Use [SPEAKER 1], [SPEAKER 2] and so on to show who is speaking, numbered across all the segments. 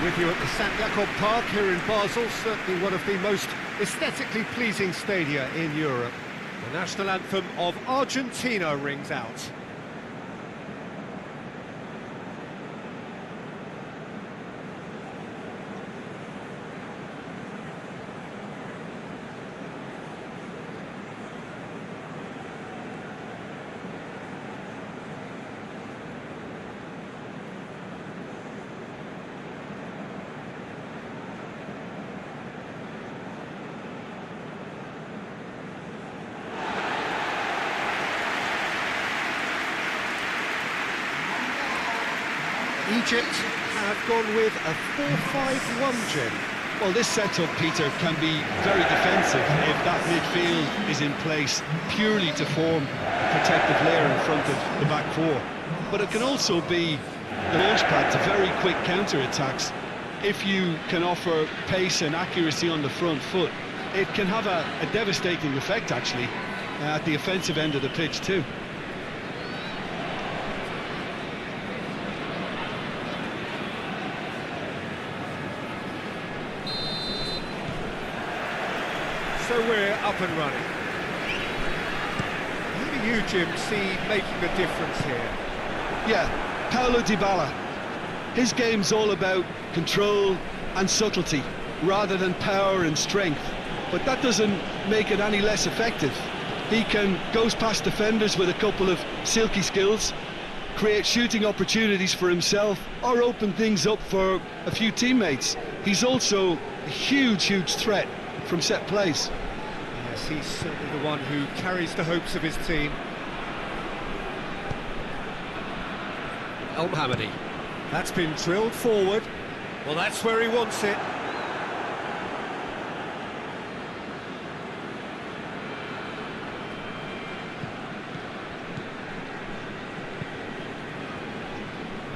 [SPEAKER 1] With you at the St. Jakob Park here in Basel, certainly one of the most aesthetically pleasing stadia in Europe. The national anthem of Argentina rings out. Egypt have gone with a 4-5-1, Jim.
[SPEAKER 2] Well, this setup, Peter, can be very defensive if that midfield is in place purely to form a protective layer in front of the back four. But it can also be the launchpad to very quick counter-attacks. If you can offer pace and accuracy on the front foot, it can have a devastating effect, actually, at the offensive end of the pitch too.
[SPEAKER 1] So we're up and running. Who do you, Jim, see making a difference here?
[SPEAKER 2] Yeah, Paulo Dybala. His game's all about control and subtlety, rather than power and strength. But that doesn't make it any less effective. He can goes past defenders with a couple of silky skills, create shooting opportunities for himself, or open things up for a few teammates. He's also a huge threat from set plays.
[SPEAKER 1] Yes, he's certainly the one who carries the hopes of his team. El Mohammadi. That's been drilled forward. Well, that's where he wants it.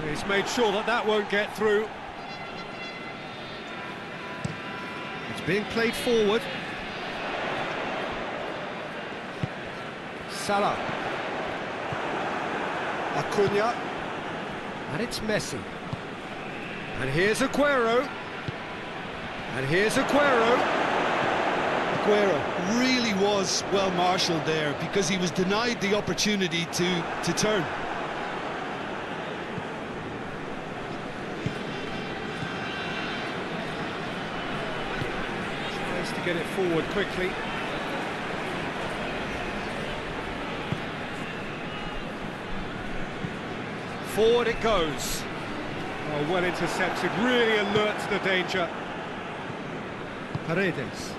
[SPEAKER 1] He's made sure that that won't get through. It's being played forward. Salah. Acuna. And it's Messi. And here's Aguero. And here's Aguero.
[SPEAKER 2] Aguero really was well marshalled there because he was denied the opportunity to turn.
[SPEAKER 1] Tries to get it forward quickly. Forward it goes. Oh, well intercepted, really alert to the danger. Paredes.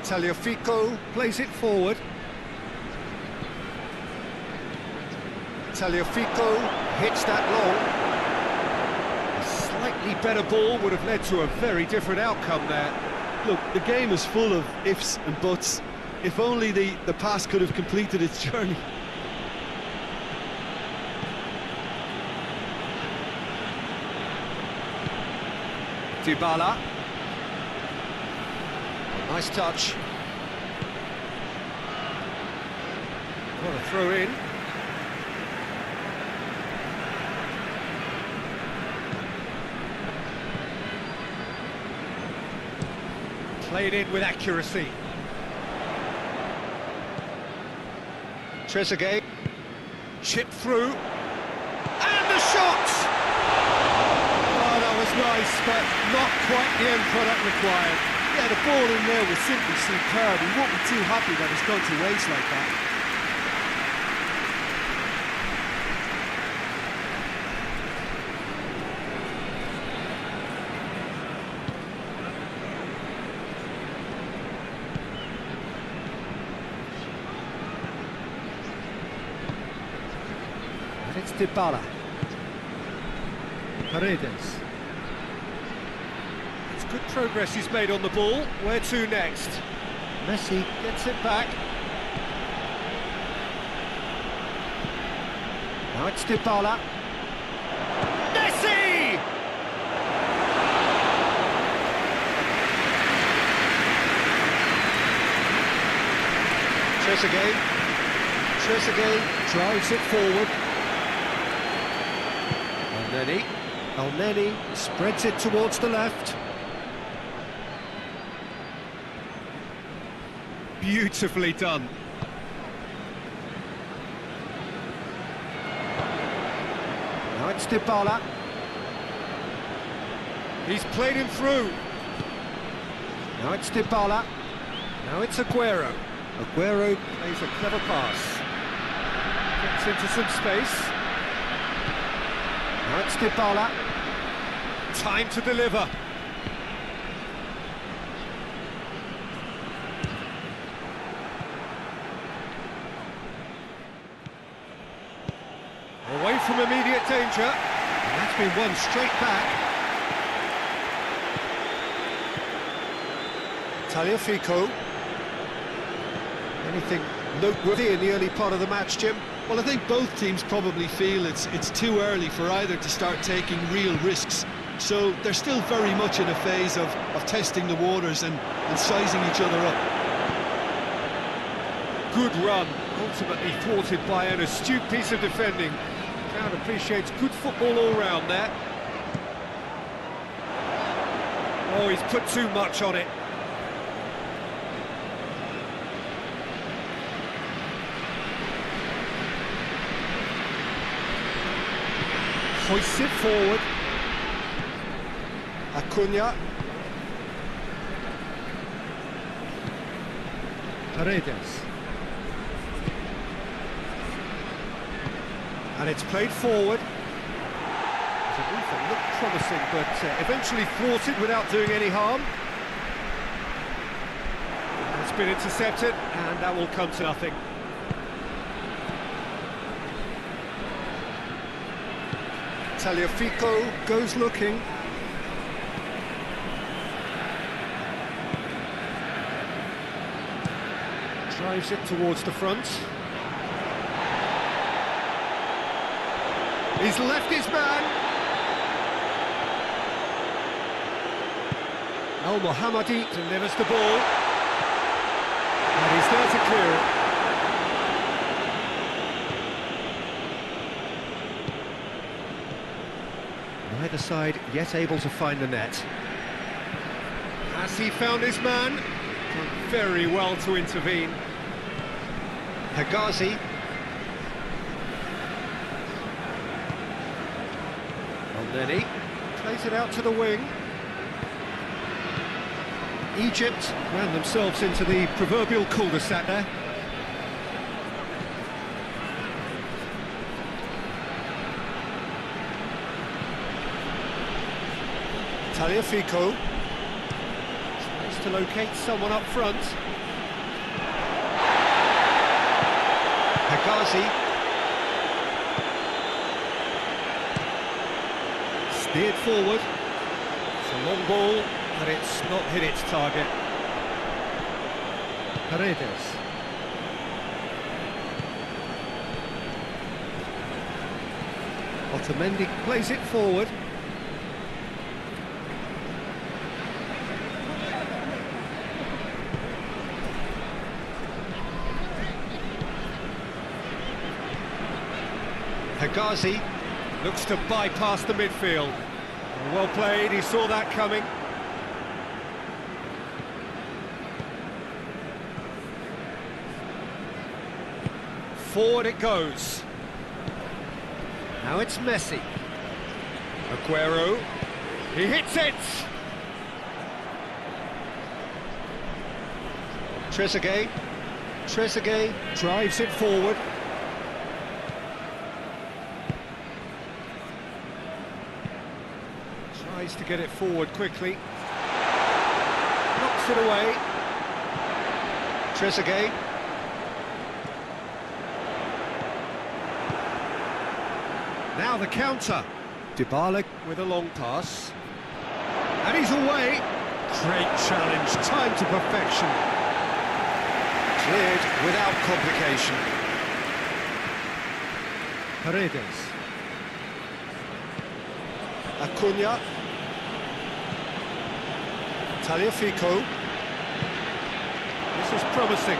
[SPEAKER 1] Tagliafico plays it forward. Tagliafico hits that long. A slightly better ball would have led to a very different outcome there.
[SPEAKER 2] Look, the game is full of ifs and buts. If only the pass could have completed its journey.
[SPEAKER 1] Dybala. Nice touch. What a throw in. Played in with accuracy. Trezeguet. Chipped through. And the shot! Nice, but not quite the end product required.
[SPEAKER 2] Yeah, the ball in there was simply superb. He won't be too happy that it's gone to waste like that.
[SPEAKER 1] And it's Dybala. Paredes. Good progress he's made on the ball. Where to next? Messi gets it back. Now it's Dybala. Messi! Trezeguet. Trezeguet drives it forward. And El Neni spreads it towards the left. Beautifully done. Now it's Dybala. He's played him through. Now it's Dybala. Now it's Aguero. Aguero plays a clever pass. Gets into some space. Now it's Dybala. Time to deliver. Away from immediate danger. And that's been won straight back. Tagliafico. Anything noteworthy in the early part of the match, Jim?
[SPEAKER 2] Well, I think both teams probably feel it's too early for either to start taking real risks. So they're still very much in a phase of testing the waters and sizing each other up.
[SPEAKER 1] Good run, ultimately thwarted by an astute piece of defending. The crowd appreciates good football all round there. Oh, he's put too much on it. Hoists it forward. Acuna. Paredes. And it's played forward. It's looked promising, but eventually thwarted without doing any harm. It's been intercepted, and that will come to nothing. Tagliafico goes looking. Drives it towards the front. He's left his man. El Mohammadi delivers the ball. And he's there to clear it. Neither side yet able to find the net. Has he found his man? Done very well to intervene. Hegazi. And then he plays it out to the wing. Egypt ran themselves into the proverbial cul-de-sac there. Tagliafico tries to locate someone up front. Hegazi steered forward. It's a long ball, but it's not hit its target. Paredes. Otamendi plays it forward. Hegazi looks to bypass the midfield. Well played, he saw that coming. Forward it goes. Now it's Messi. Aguero. He hits it! Trezeguet drives it forward. Tries to get it forward quickly. Knocks it away. Trezeguet. Now the counter. Dybala with a long pass. And he's away. Great challenge, time to perfection. Cleared without complication. Paredes. Acuna. Tagliafico. This is promising.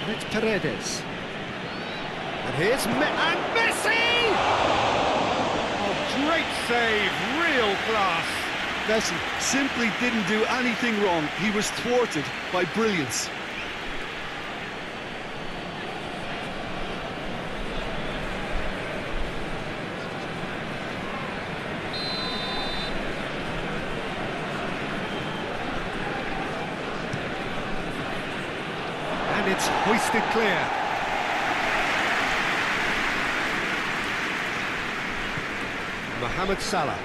[SPEAKER 1] And it's Paredes. And here's and Messi! Oh, great save, real class.
[SPEAKER 2] Messi simply didn't do anything wrong. He was thwarted by brilliance.
[SPEAKER 1] And it's hoisted clear. Mohamed Salah.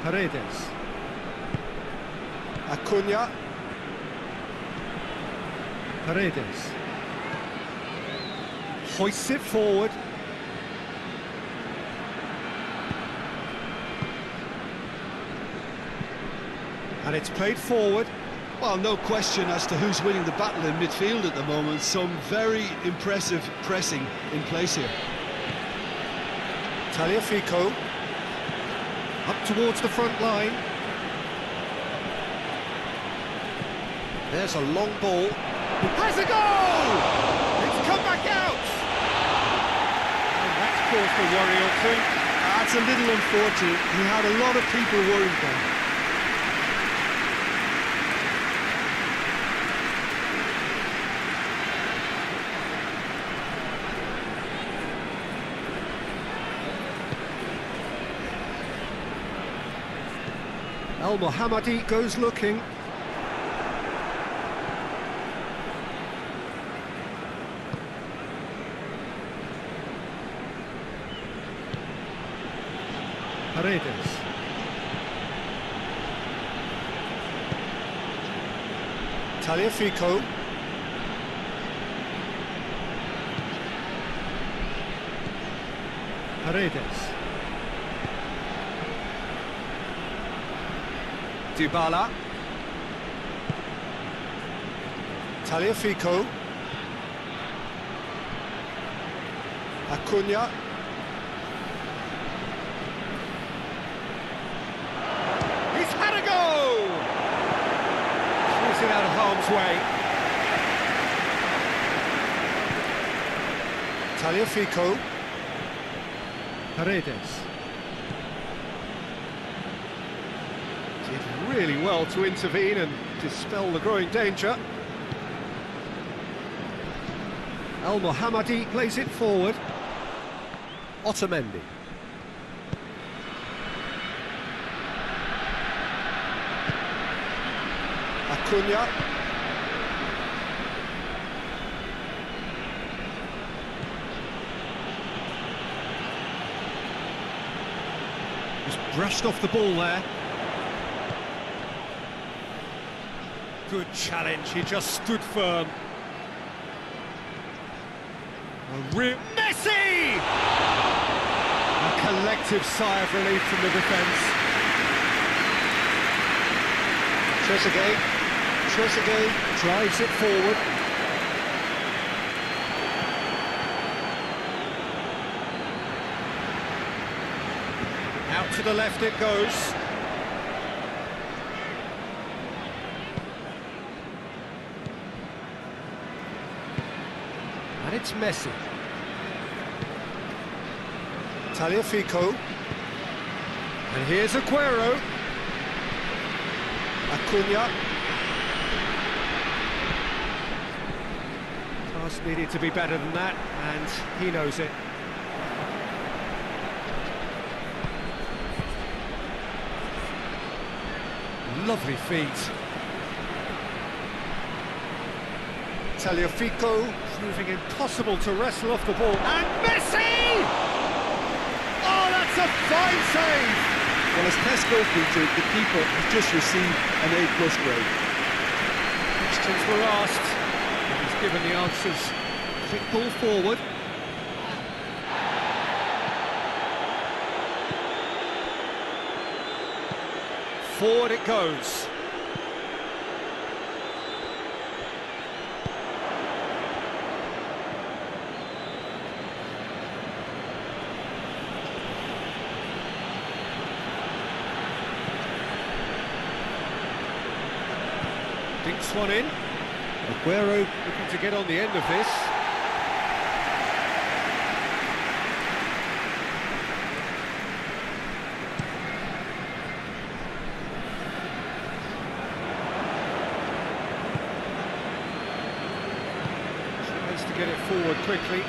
[SPEAKER 1] Paredes. Acuna. Paredes. Hoists it forward. And it's played forward.
[SPEAKER 2] Well, no question as to who's winning the battle in midfield at the moment. Some very impressive pressing in place here.
[SPEAKER 1] Tagliafico. Up towards the front line. There's a long ball. Has a goal! It's come back out! And that's caused a worry or two.
[SPEAKER 2] That's a little unfortunate. He had a lot of people worried then.
[SPEAKER 1] El Mohammadi goes looking. Paredes. Tagliafico. Paredes. Dybala. Tagliafico. Acuna. He's had a go! Shoots it out of harm's way. Tagliafico. Paredes. Did really well to intervene and dispel the growing danger. El Mohammadi plays it forward. Otamendi. Acuna. Just brushed off the ball there. Good challenge, he just stood firm. A real Messi! A collective sigh of relief from the defence. Trezeguet drives it forward. Out to the left it goes. And it's Messi. Tagliafico. And here's Aguero. Acuna. Pass needed to be better than that, and he knows it. Lovely feet. Tagliafico proving impossible to wrestle off the ball. And Messi! Oh, that's a fine save!
[SPEAKER 2] Well, as Tesco featured, the keeper has just received an A+ grade.
[SPEAKER 1] Questions were asked, and he's given the answers. Quick ball forward. Forward it goes. Dinks one in. Aguero looking to get on the end of this. Tries to get it forward quickly.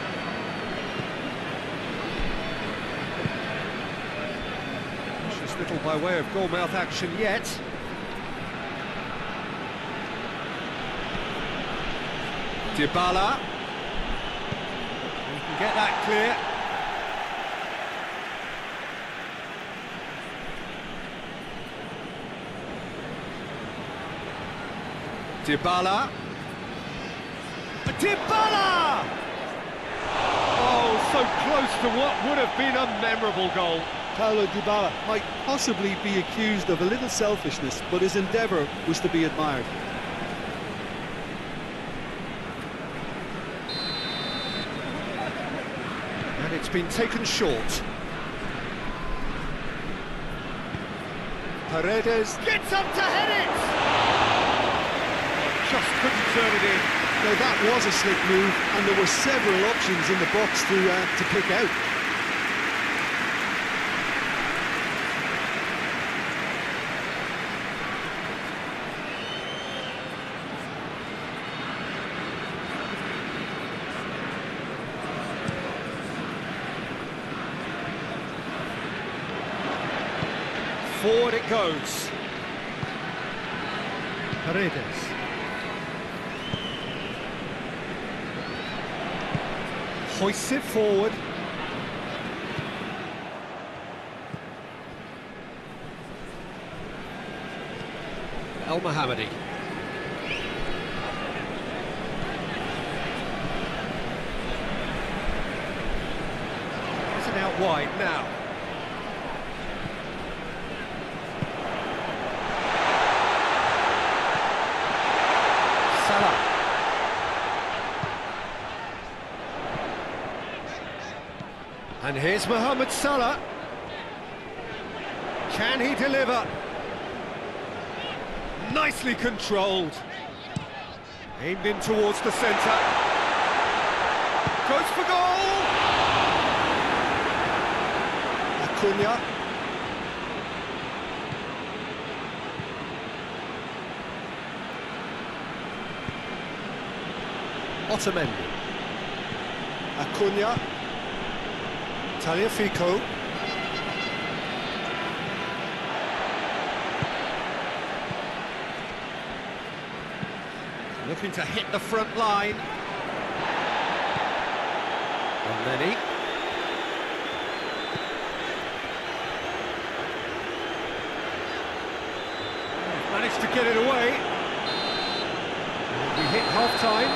[SPEAKER 1] Just little by way of goalmouth action yet. Dybala. You can get that clear. Dybala. Dybala! Oh, so close to what would have been a memorable goal.
[SPEAKER 2] Paulo Dybala might possibly be accused of a little selfishness, but his endeavour was to be admired.
[SPEAKER 1] And it's been taken short. Paredes gets up to head it! Just couldn't turn it in.
[SPEAKER 2] Now that was a slick move, and there were several options in the box to pick out.
[SPEAKER 1] Forward it goes. Paredes. Hoists it forward. El Mohammadi. It's an out wide now. Salah. And here's Mohamed Salah. Can he deliver? Nicely controlled. Aimed in towards the centre. Goes for goal!
[SPEAKER 2] Acuna.
[SPEAKER 1] Otamendi.
[SPEAKER 2] Acuna.
[SPEAKER 1] Tagliafico. Looking to hit the front line. And then he... managed to get it away. We hit half-time.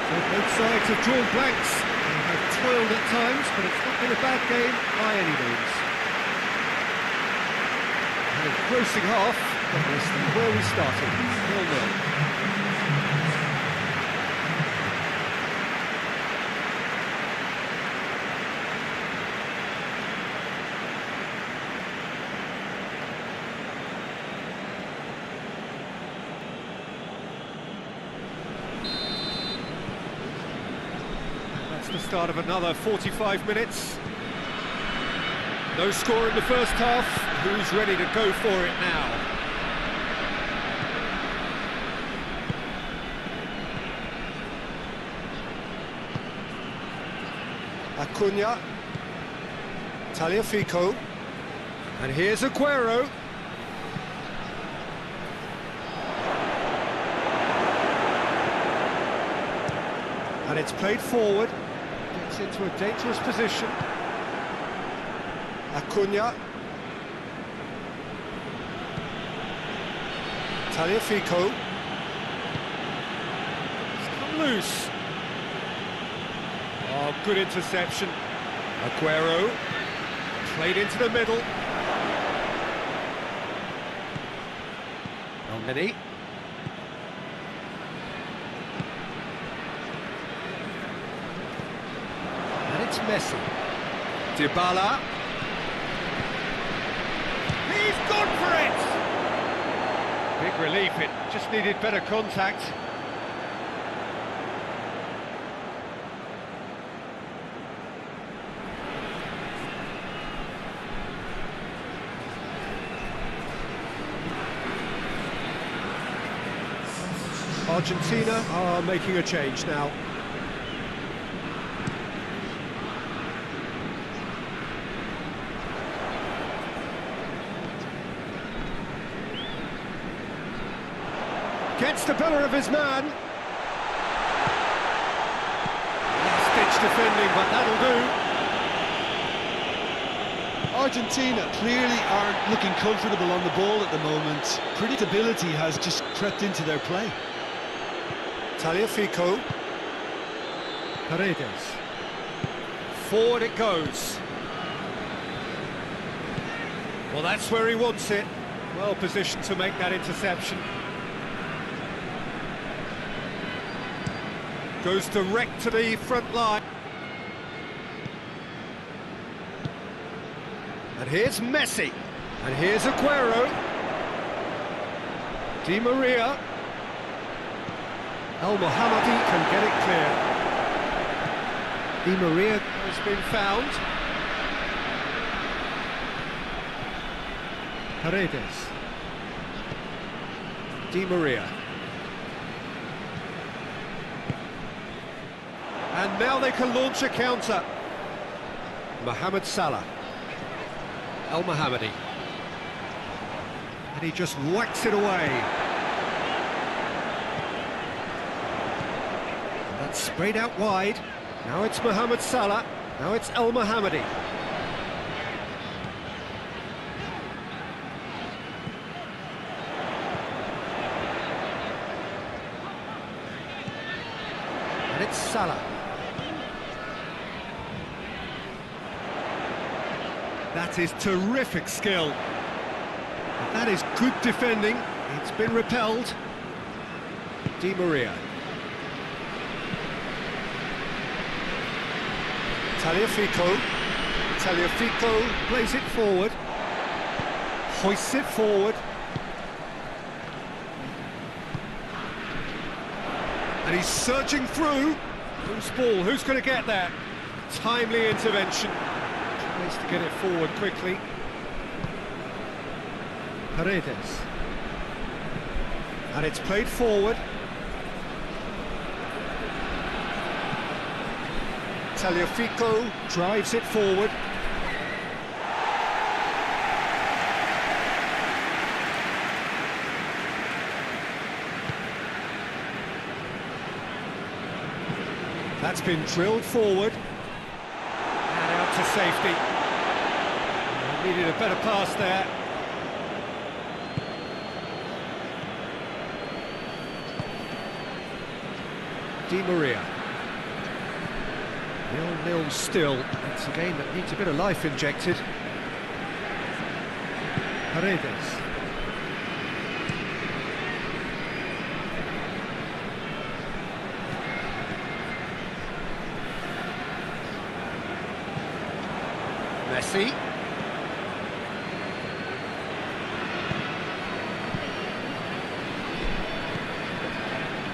[SPEAKER 1] So both sides have drawn blanks. They have toiled at times, but it's not been a bad game by any means. And a grossing half, but we're still where we started, 0-0. The start of another 45 minutes. No score in the first half. Who's ready to go for it now?
[SPEAKER 2] Acuna.
[SPEAKER 1] Tagliafico. And here's Aguero. And it's played forward. Gets into a dangerous position.
[SPEAKER 2] Acuna.
[SPEAKER 1] Tagliafico. It's come loose. Oh, good interception. Aguero. Played into the middle. Elneny. It's Messi. Dybala. He's gone for it! Big relief, it just needed better contact. Argentina are making a change now. Gets the better of his man. Stitch defending, but that'll do.
[SPEAKER 2] Argentina clearly aren't looking comfortable on the ball at the moment. Predictability has just crept into their play.
[SPEAKER 1] Tagliafico. Paredes. Forward it goes. Well, that's where he wants it. Well positioned to make that interception. Goes direct to the front line. And here's Messi. And here's Aguero. Di Maria. El Mohammadi can get it clear. Di Maria has been found. Paredes. Di Maria. And now they can launch a counter. Mohamed Salah. El Mohammadi. And he just whacks it away. And that's sprayed out wide. Now it's Mohamed Salah. Now it's El Mohammadi. And it's Salah. That is terrific skill. That is good defending. It's been repelled. Di Maria. Tagliafico. Tagliafico plays it forward. Hoists it forward. And he's surging through. Who's ball? Who's going to get that? Timely intervention. Tries to get it forward quickly. Paredes. And it's played forward. Tagliafico drives it forward. That's been drilled forward. And out to safety. Needed a better pass there. Di Maria. 0-0 still. It's a game that needs a bit of life injected. Paredes. Messi.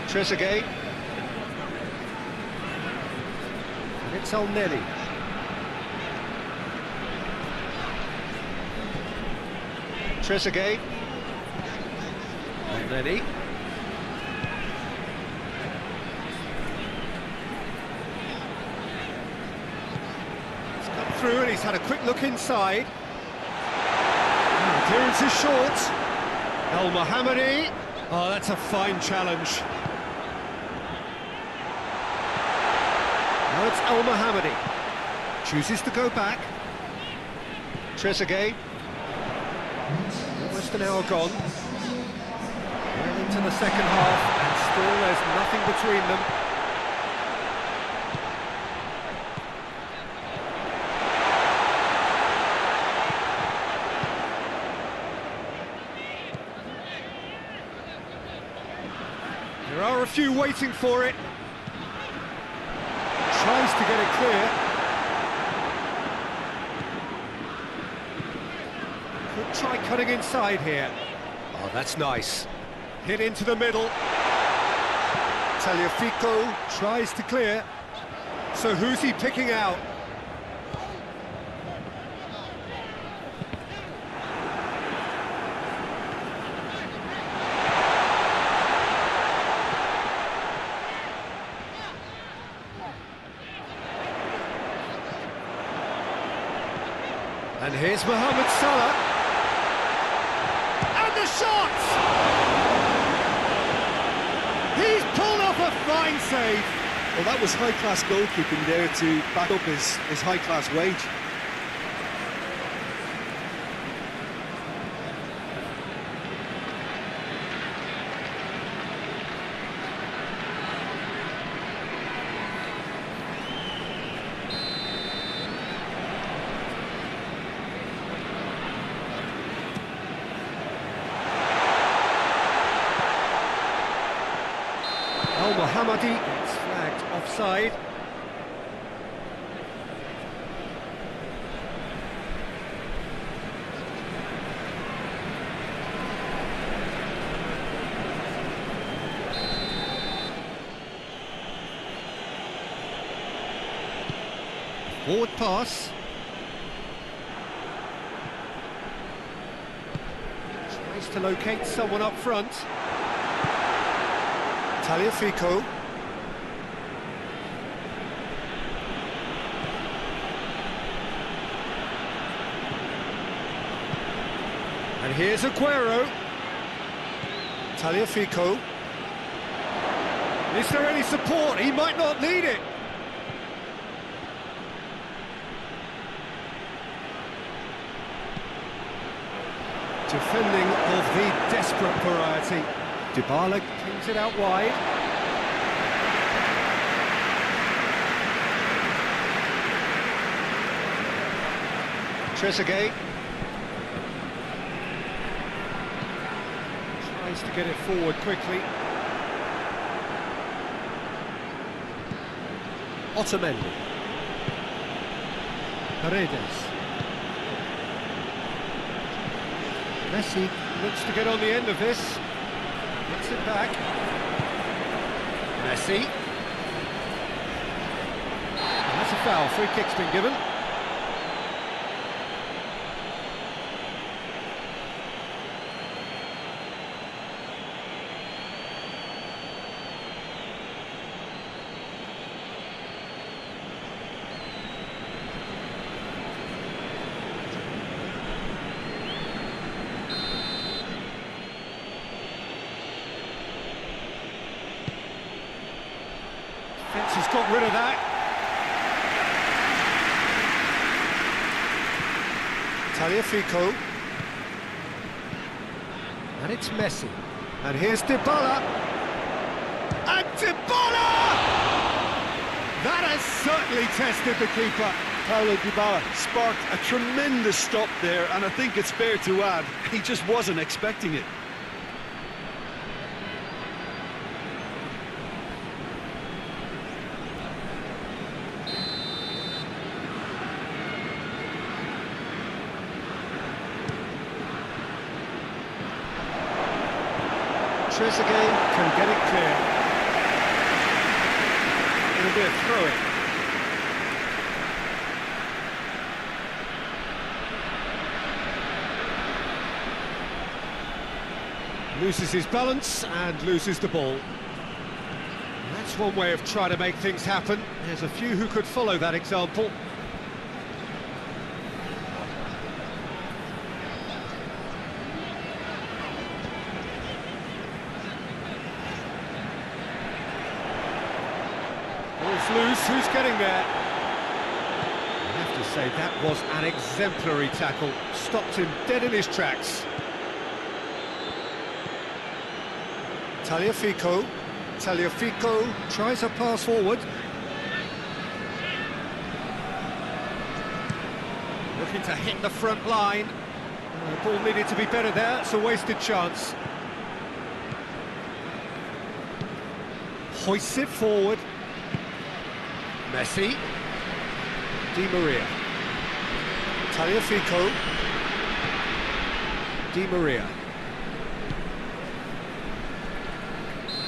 [SPEAKER 1] Trezeguet. And it's Elneny. Trezeguet. Elneny. He's come through and he's had a quick look inside. Clearance is short. El Mohammadi. Oh, that's a fine challenge. Now it's El Mohammadi. Chooses to go back. Trezeguet. Almost an hour gone. Well into the second half, and still there's nothing between them. There are a few waiting for it. Tries to get it clear. Could try cutting inside here. Oh, that's nice. Hit into the middle. Tagliafico tries to clear. So who's he picking out? And here's Mohamed Salah. And the shot! He's pulled off a fine save.
[SPEAKER 2] Well, that was high-class goalkeeping there to back up his high-class wage.
[SPEAKER 1] Mohammadi, it's flagged offside. Forward pass. Tries to locate someone up front. Tagliafico. And here's Aguero. Tagliafico. Is there any support? He might not need it. Defending of the desperate variety. Dybala kings it out wide. Trezeguet tries to get it forward quickly. Otamendi. Paredes. Messi looks to get on the end of this. Gets it back. Messi. And that's a foul. Free kick's been given. He's got rid of that. Tagliafico. And it's Messi. And here's Dybala. And Dybala! That has certainly tested the keeper.
[SPEAKER 2] Paulo Dybala sparked a tremendous stop there, and I think it's fair to add, he just wasn't expecting it.
[SPEAKER 1] Trezeguet can get it clear. It'll be a throw-in. Loses his balance and loses the ball. And that's one way of trying to make things happen. There's a few who could follow that example. Loose, who's getting there? I have to say that was an exemplary tackle, stopped him dead in his tracks. Tagliafico tries a pass forward. Looking to hit the front line. The ball needed to be better there, it's a wasted chance. Hoists it forward. Messi, Di Maria, Tagliafico, Di Maria,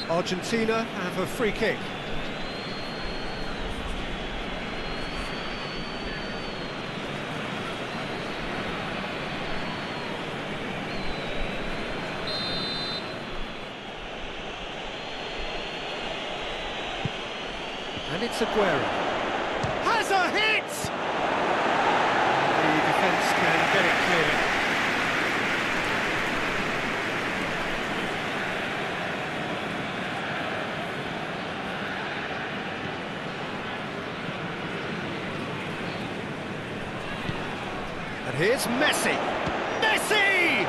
[SPEAKER 1] Argentina have a free kick. And it's Aguero. Has a hit! The defence can get it clear. And here's Messi. Messi!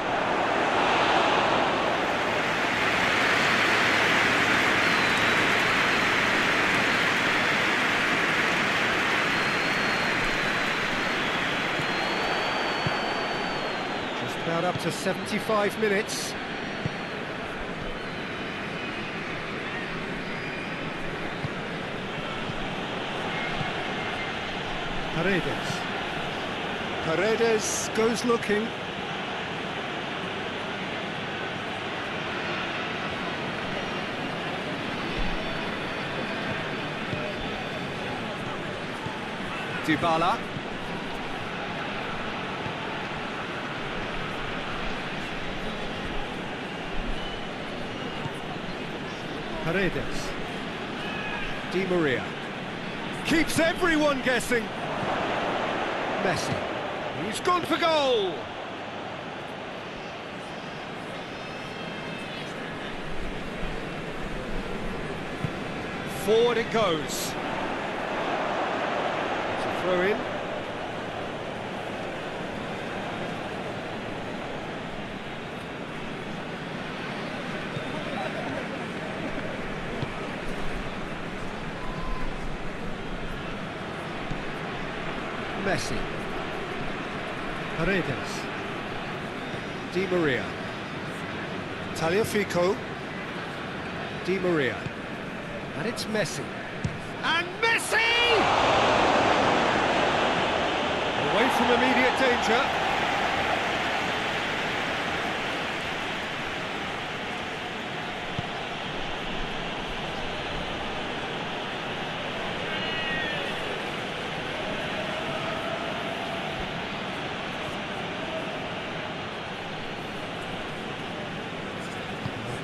[SPEAKER 1] Just about up to 75 minutes. Paredes. Paredes goes looking. Dybala. Paredes. Di Maria. Keeps everyone guessing. Messi. He's gone for goal! Forward it goes. It's a throw in. Messi. Paredes. Di Maria. Tagliafico. Di Maria. And it's Messi. And Messi! Away from immediate danger.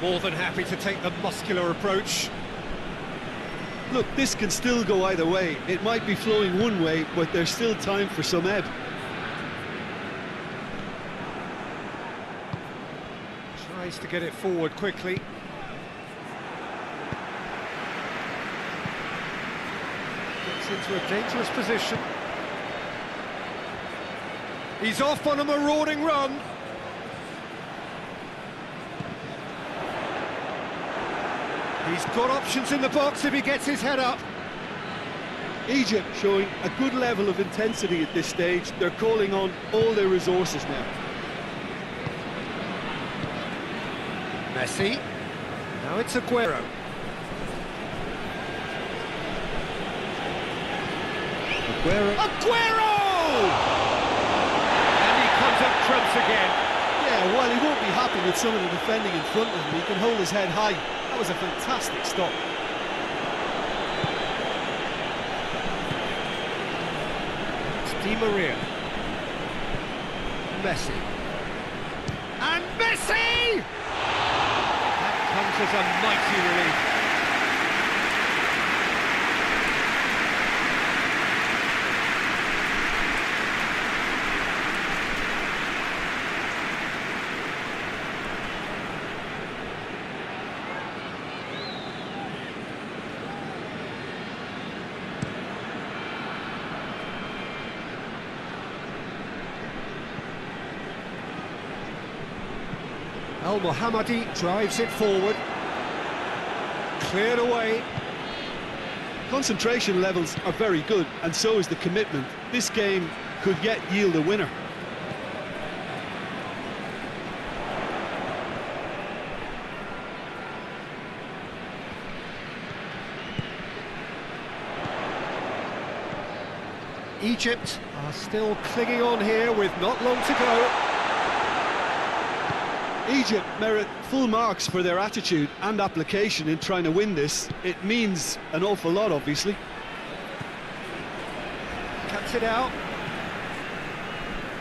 [SPEAKER 1] More than happy to take the muscular approach.
[SPEAKER 2] Look, this can still go either way. It might be flowing one way, but there's still time for some ebb.
[SPEAKER 1] Tries to get it forward quickly. Gets into a dangerous position. He's off on a marauding run. He's got options in the box if he gets his head up.
[SPEAKER 2] Egypt showing a good level of intensity at this stage. They're calling on all their resources now.
[SPEAKER 1] Messi. Now it's Aguero. Aguero! And he comes up trumps again.
[SPEAKER 2] Yeah, while he won't be happy with some of the defending in front of him, he can hold his head high. That was a fantastic stop.
[SPEAKER 1] It's Di Maria. Messi. And Messi! That comes as a mighty relief. Al Mohammadi drives it forward. Cleared away.
[SPEAKER 2] Concentration levels are very good, and so is the commitment. This game could yet yield a winner.
[SPEAKER 1] Egypt are still clinging on here with not long to go.
[SPEAKER 2] Egypt merit full marks for their attitude and application in trying to win this. It means an awful lot, obviously.
[SPEAKER 1] Cuts it out.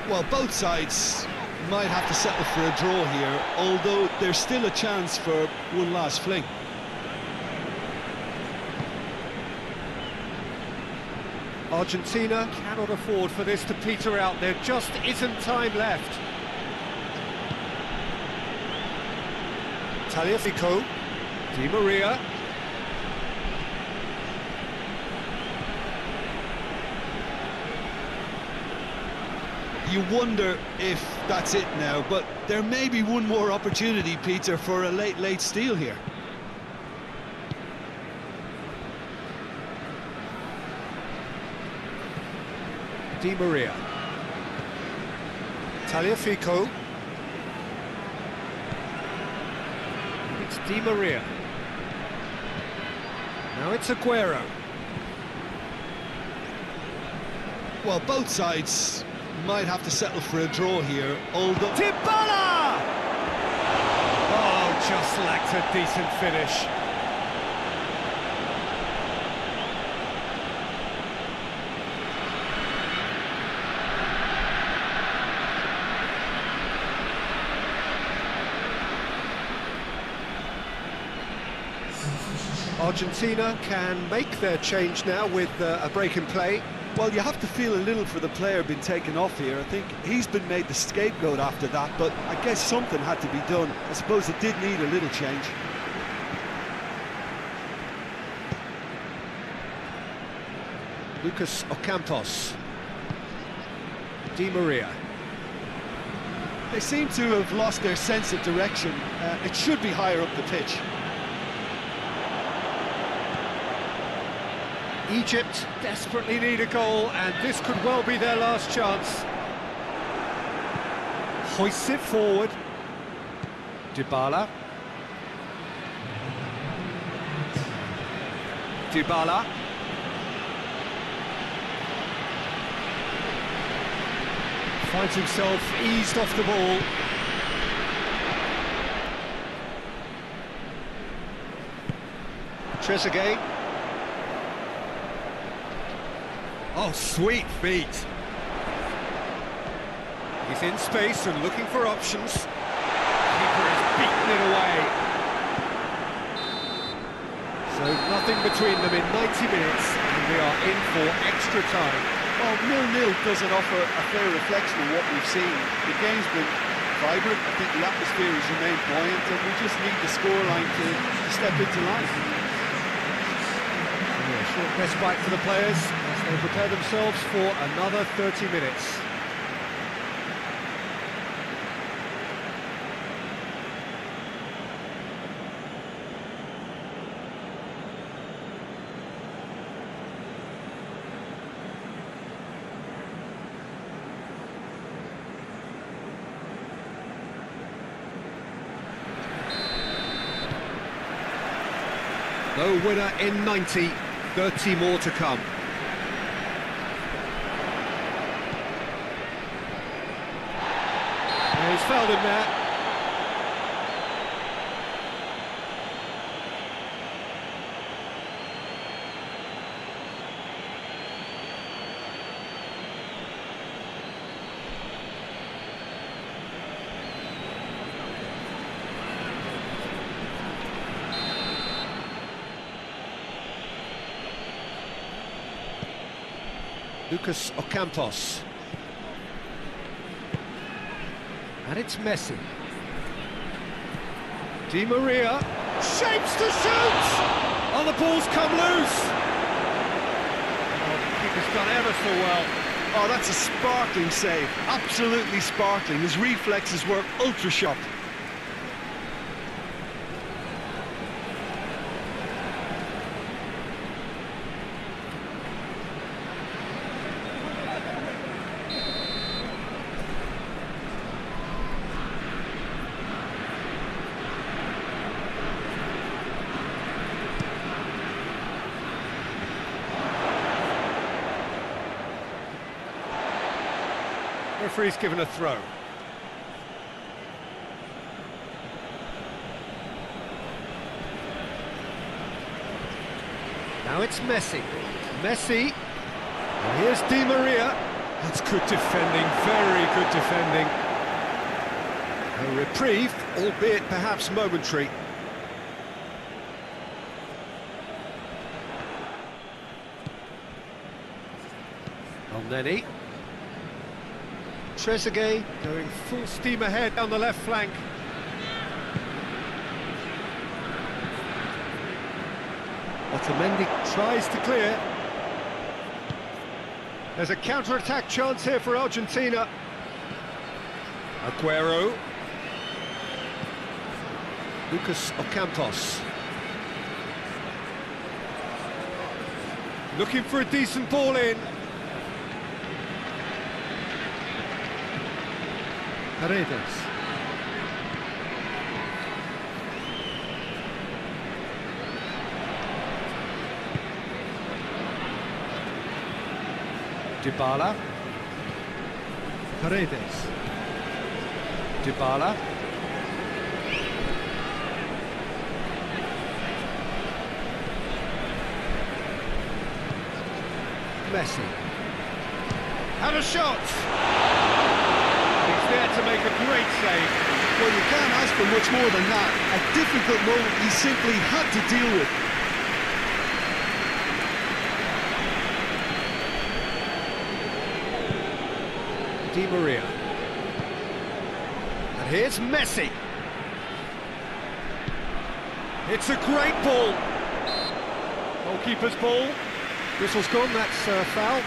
[SPEAKER 2] Well, both sides might have to settle for a draw here, although there's still a chance for one last fling.
[SPEAKER 1] Argentina cannot afford for this to peter out. There just isn't time left. Tagliafico, Di Maria.
[SPEAKER 2] You wonder if that's it now, but there may be one more opportunity, Peter, for a late steal here.
[SPEAKER 1] Di Maria. Tagliafico. It's Di Maria. Now it's Aguero.
[SPEAKER 2] Well, both sides might have to settle for a draw here, although...
[SPEAKER 1] Dybala! Oh, just lacked a decent finish. Argentina can make their change now with a break in play.
[SPEAKER 2] Well, you have to feel a little for the player being taken off here. I think he's been made the scapegoat after that, but I guess something had to be done. I suppose it did need a little change.
[SPEAKER 1] Lucas Ocampos. Di Maria.
[SPEAKER 2] They seem to have lost their sense of direction. It should be higher up the pitch.
[SPEAKER 1] Egypt desperately need a goal, and this could well be their last chance. Hoists it forward. Dybala. Dybala. Finds himself eased off the ball. Trezeguet. Oh, sweet feet. He's in space and looking for options. Keeper has beaten it away. So nothing between them in 90 minutes, and we are in for extra time.
[SPEAKER 2] Well, 0-0 doesn't offer a fair reflection of what we've seen. The game's been vibrant. I think the atmosphere has remained buoyant, and we just need the scoreline to step into life.
[SPEAKER 1] Short respite for the players as they prepare themselves for another 30 minutes. No winner in 90. 30 more to come. And he's fouled him there. Lucas Ocampos. And it's Messi. Di Maria shapes to shoot! Oh, the ball's come loose! Oh, the keeper's done ever so well.
[SPEAKER 2] Oh, that's a sparkling save. Absolutely sparkling. His reflexes were ultra sharp.
[SPEAKER 1] Referee's given a throw. Now it's Messi. Messi. And here's Di Maria. That's good defending, very good defending. A reprieve, albeit perhaps momentary. Elneny. Trezeguet going full steam ahead down the left flank. Otamendi tries to clear. There's a counter-attack chance here for Argentina. Aguero. Lucas Ocampos. Looking for a decent ball in. Paredes. Dybala. Paredes. Dybala. Messi. And a shot! He's there to make a great save.
[SPEAKER 2] Well, you can't ask for much more than that. A difficult moment he simply had to deal with.
[SPEAKER 1] Di Maria. And here's Messi. It's a great ball. Goalkeeper's ball. Whistle's gone, that's a foul.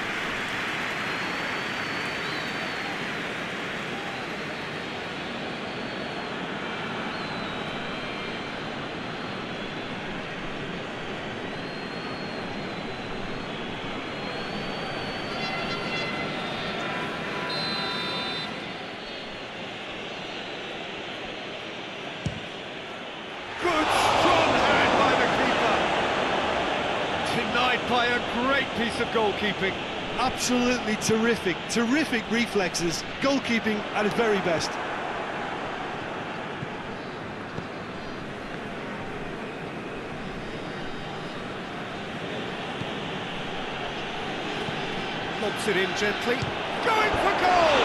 [SPEAKER 1] By a great piece of goalkeeping.
[SPEAKER 2] Absolutely terrific, terrific reflexes, goalkeeping at its very best.
[SPEAKER 1] Lobs it in gently, going for goal!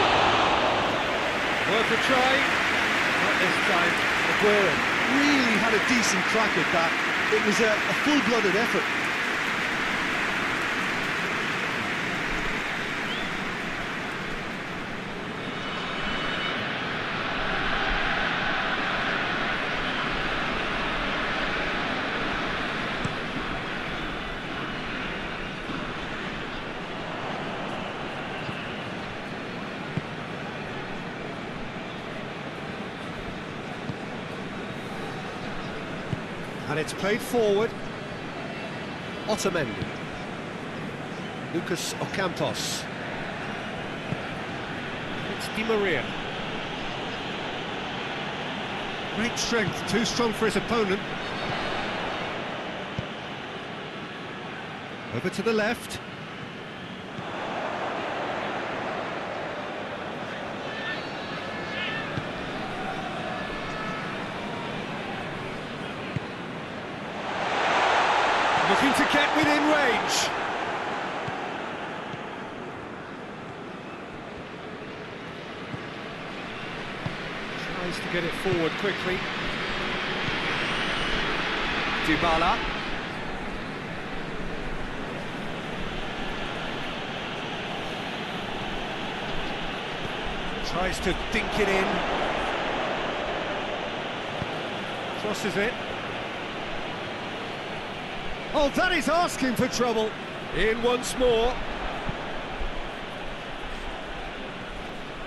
[SPEAKER 1] Worth a try, not this time.
[SPEAKER 2] Aguero really had a decent crack at that. It was a full-blooded effort.
[SPEAKER 1] And it's played forward. Otamendi. Lucas Ocampos. It's Di Maria. Great strength, too strong for his opponent. Over to the left. Looking to get within range. Tries to get it forward quickly. Dybala. Tries to dink it in. Crosses it. Oh, that is asking for trouble. In once more.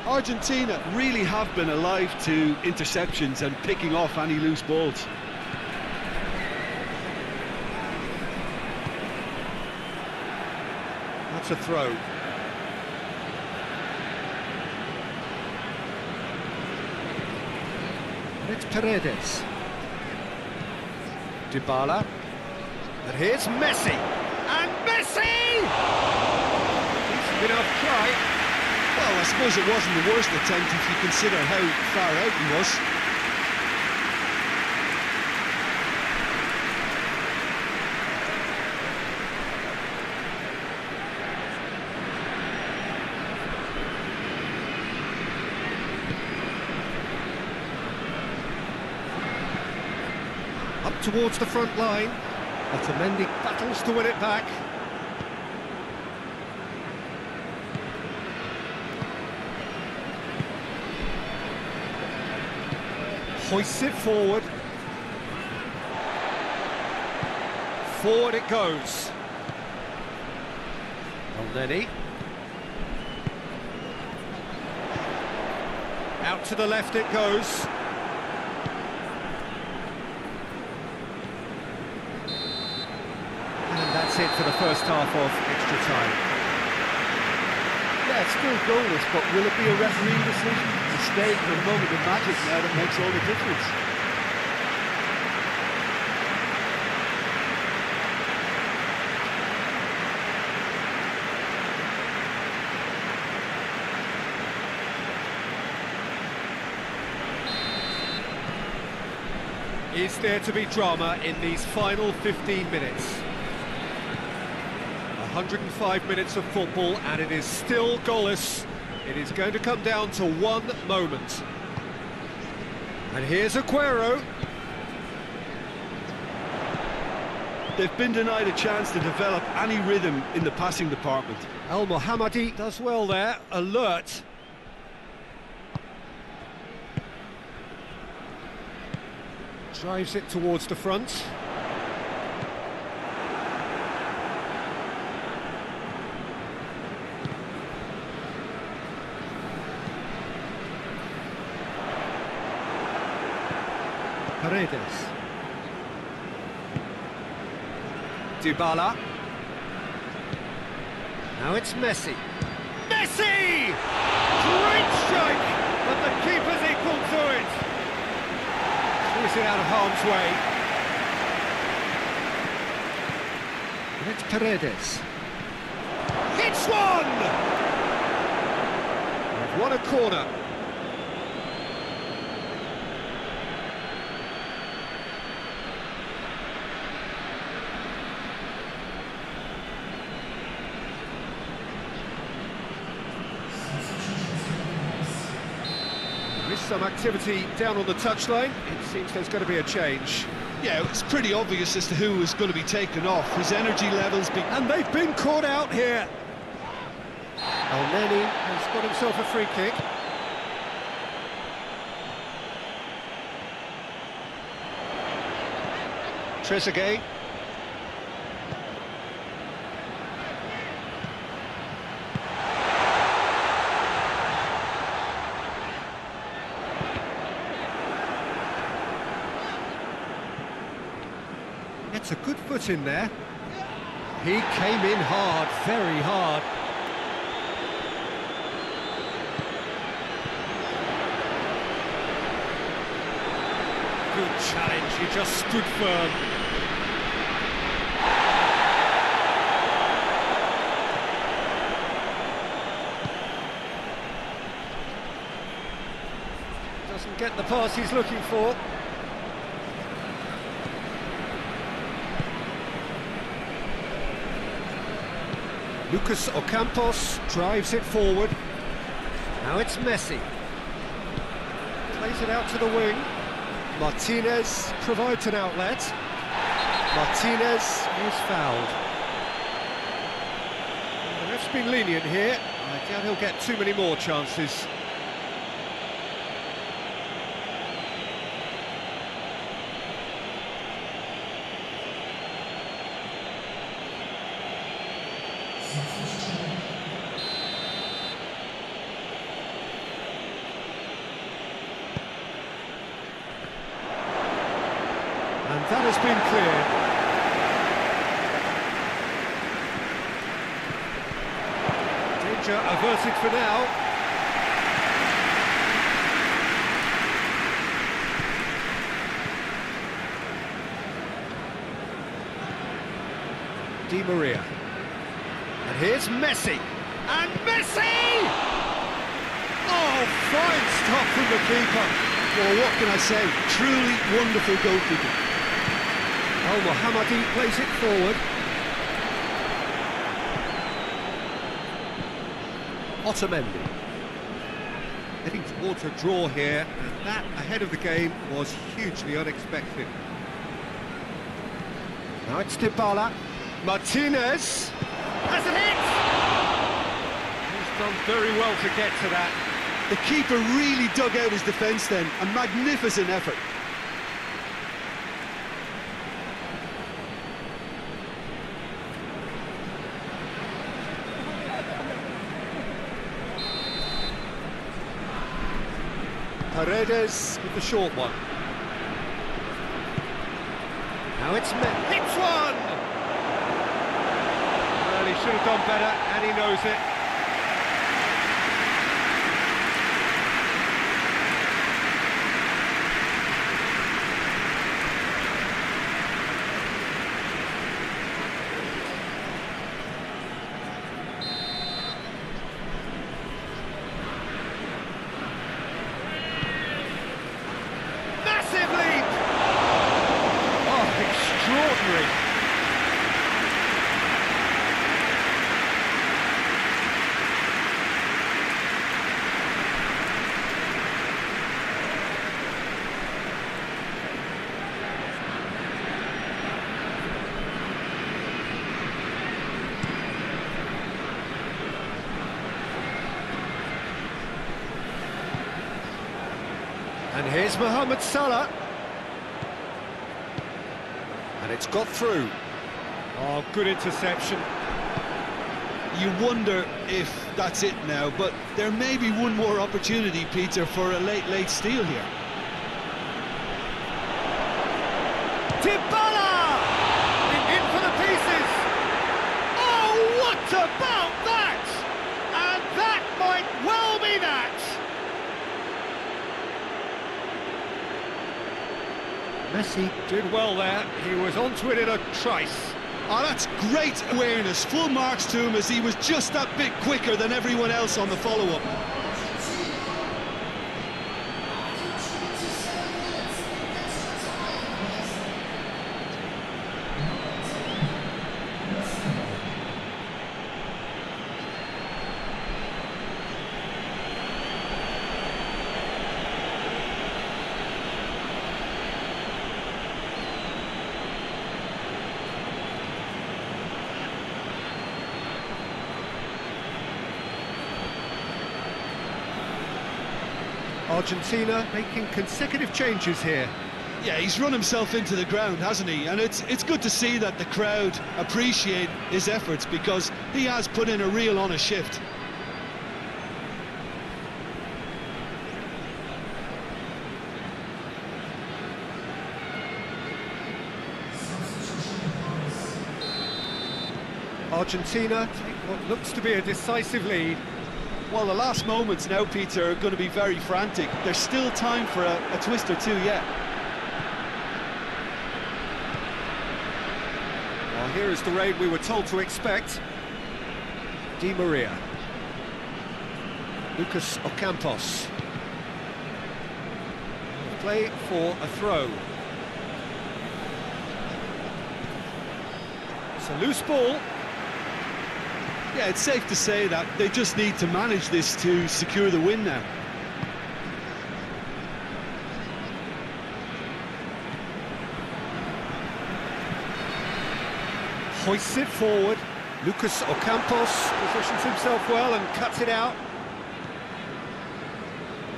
[SPEAKER 2] Argentina really have been alive to interceptions and picking off any loose balls.
[SPEAKER 1] That's a throw. It's Paredes. Dybala. And here's Messi, and Messi! Decent enough try.
[SPEAKER 2] Well, I suppose it wasn't the worst attempt if you consider how far out he was.
[SPEAKER 1] towards the front line. Otamendi battles to win it back. Hoists it forward. Forward it goes. Elneny. Out to the left it goes. And that's it for the first half of extra time.
[SPEAKER 2] Yeah, it's still goalless, but will it be a refereeing decision? It's a stake for a moment of magic now that makes all the difference.
[SPEAKER 1] Is there to be drama in these final 15 minutes? 105 minutes of football and it is still goalless. It is going to come down to one moment. And here's Aguero.
[SPEAKER 2] They've been denied a chance to develop any rhythm in the passing department.
[SPEAKER 1] El Mohammadi does well there, alert. Drives it towards the front. Paredes. Dybala. Now it's Messi. Messi! Great strike! But the keeper's equal to it. Clears it out of harm's way. And it's Paredes. Hits one! They've won a corner. Some activity down on the touchline. It seems there's going to be a change.
[SPEAKER 2] Yeah, it's pretty obvious as to who is going to be taken off. His energy levels
[SPEAKER 1] and they've been caught out here. Elneny has got himself a free kick. Trezeguet. Gets a good foot in there. He came in hard, very hard. Good challenge, he just stood firm. Doesn't get the pass he's looking for. Lucas Ocampos drives it forward. Now it's Messi. Plays it out to the wing. Martinez provides an outlet. Martinez is fouled. The ref's been lenient here. I doubt he'll get too many more chances. And that has been cleared. Danger averted for now. Di Maria. And here's Messi. And Messi! Oh, fine stop from the keeper.
[SPEAKER 2] Well, what can I say? Truly wonderful goalkeeping.
[SPEAKER 1] El Mohammadi plays it forward. Otamendi. Heading towards a draw here, and that ahead of the game was hugely unexpected. Now it's Dybala. Martinez has a hit! He's done very well to get to that.
[SPEAKER 2] The keeper really dug out his defence then. A magnificent effort.
[SPEAKER 1] Paredes with the short one. Now it's hits one! Well, he should have done better, and he knows it. Massive leap! Oh, extraordinary! And here's Mohamed Salah. And it's got through. Oh, good interception.
[SPEAKER 2] You wonder if that's it now, but there may be one more opportunity, Peter, for a late steal here.
[SPEAKER 1] Dybala! In for the pieces! Oh, what about that? And that might well be that! Messi did well there. He was onto it in a trice.
[SPEAKER 2] Oh, that's great awareness. Full marks to him as he was just that bit quicker than everyone else on the follow-up.
[SPEAKER 1] Argentina making consecutive changes here.
[SPEAKER 2] Yeah, he's run himself into the ground, hasn't he? And it's good to see that the crowd appreciate his efforts, because he has put in a real honest shift.
[SPEAKER 1] Argentina take what looks to be a decisive lead.
[SPEAKER 2] Well, the last moments now, Peter, are going to be very frantic. There's still time for a twist or two yet.
[SPEAKER 1] Well, here is the raid we were told to expect. Di Maria. Lucas Ocampos. Play for a throw. It's a loose ball.
[SPEAKER 2] Yeah, it's safe to say that they just need to manage this to secure the win now.
[SPEAKER 1] Hoists it forward. Lucas Ocampos positions himself well and cuts it out.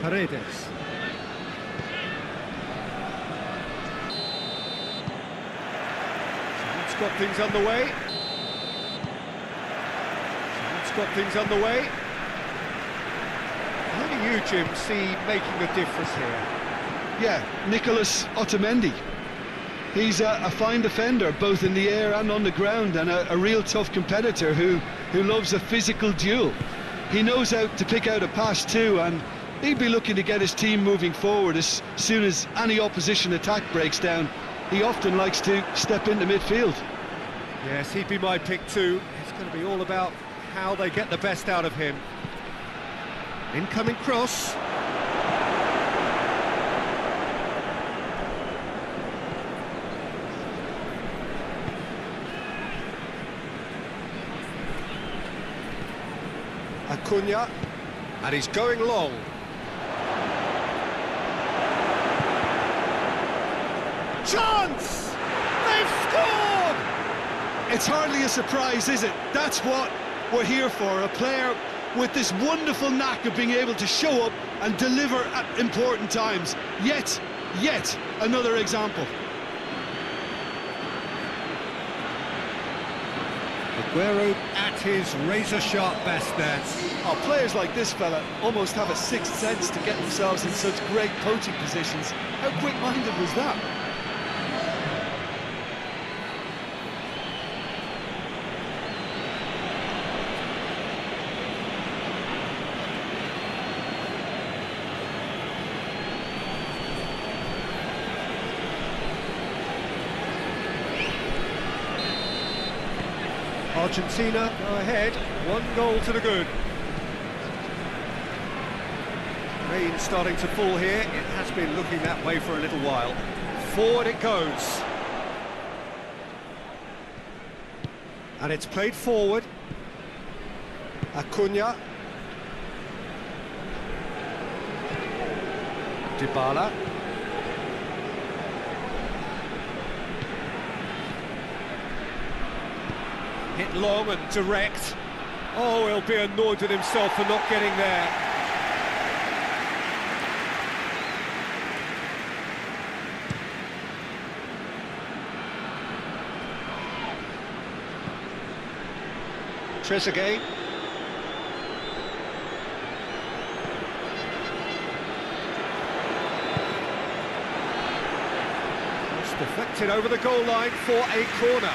[SPEAKER 1] Paredes. So it's got things underway. Got things underway. How do you, Jim, see making a difference here?
[SPEAKER 2] Yeah, Nicolas Otamendi. He's a fine defender, both in the air and on the ground, and a real tough competitor who loves a physical duel. He knows how to pick out a pass too, and he'd be looking to get his team moving forward as soon as any opposition attack breaks down. He often likes to step into midfield.
[SPEAKER 1] Yes, he'd be my pick too. It's going to be all about how they get the best out of him. Incoming cross. Acuna, and he's going long. Chance! They've scored!
[SPEAKER 2] It's hardly a surprise, is it? That's what we're here for, a player with this wonderful knack of being able to show up and deliver at important times. Yet another example.
[SPEAKER 1] Aguero at his razor-sharp best there.
[SPEAKER 2] Oh, players like this fella almost have a sixth sense to get themselves in such great poaching positions. How quick-minded was that?
[SPEAKER 1] Argentina go ahead, 1 goal to the good. Rain starting to fall here, it has been looking that way for a little while. Forward it goes. And it's played forward. Acuna. Dybala. Hit long and direct. Oh, he'll be annoyed with himself for not getting there. Trezeguet. It's deflected over the goal line for a corner.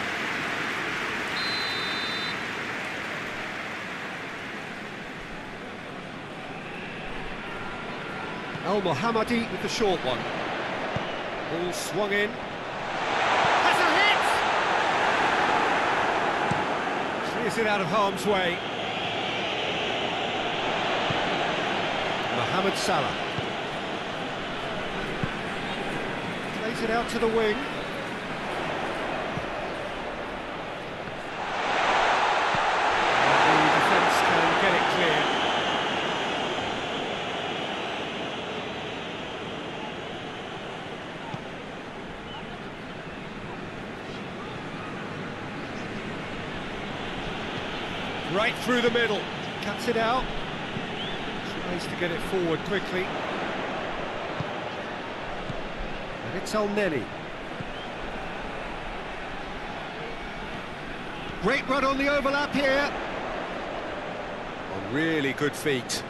[SPEAKER 1] El Mohammadi with the short one. Ball swung in. Has a hit! Clears it out of harm's way. Mohamed Salah. Plays it out to the wing. And the defence can get it clear. Right through the middle, cuts it out, tries to get it forward quickly. And it's El Neni. Great run on the overlap here. On really good feet.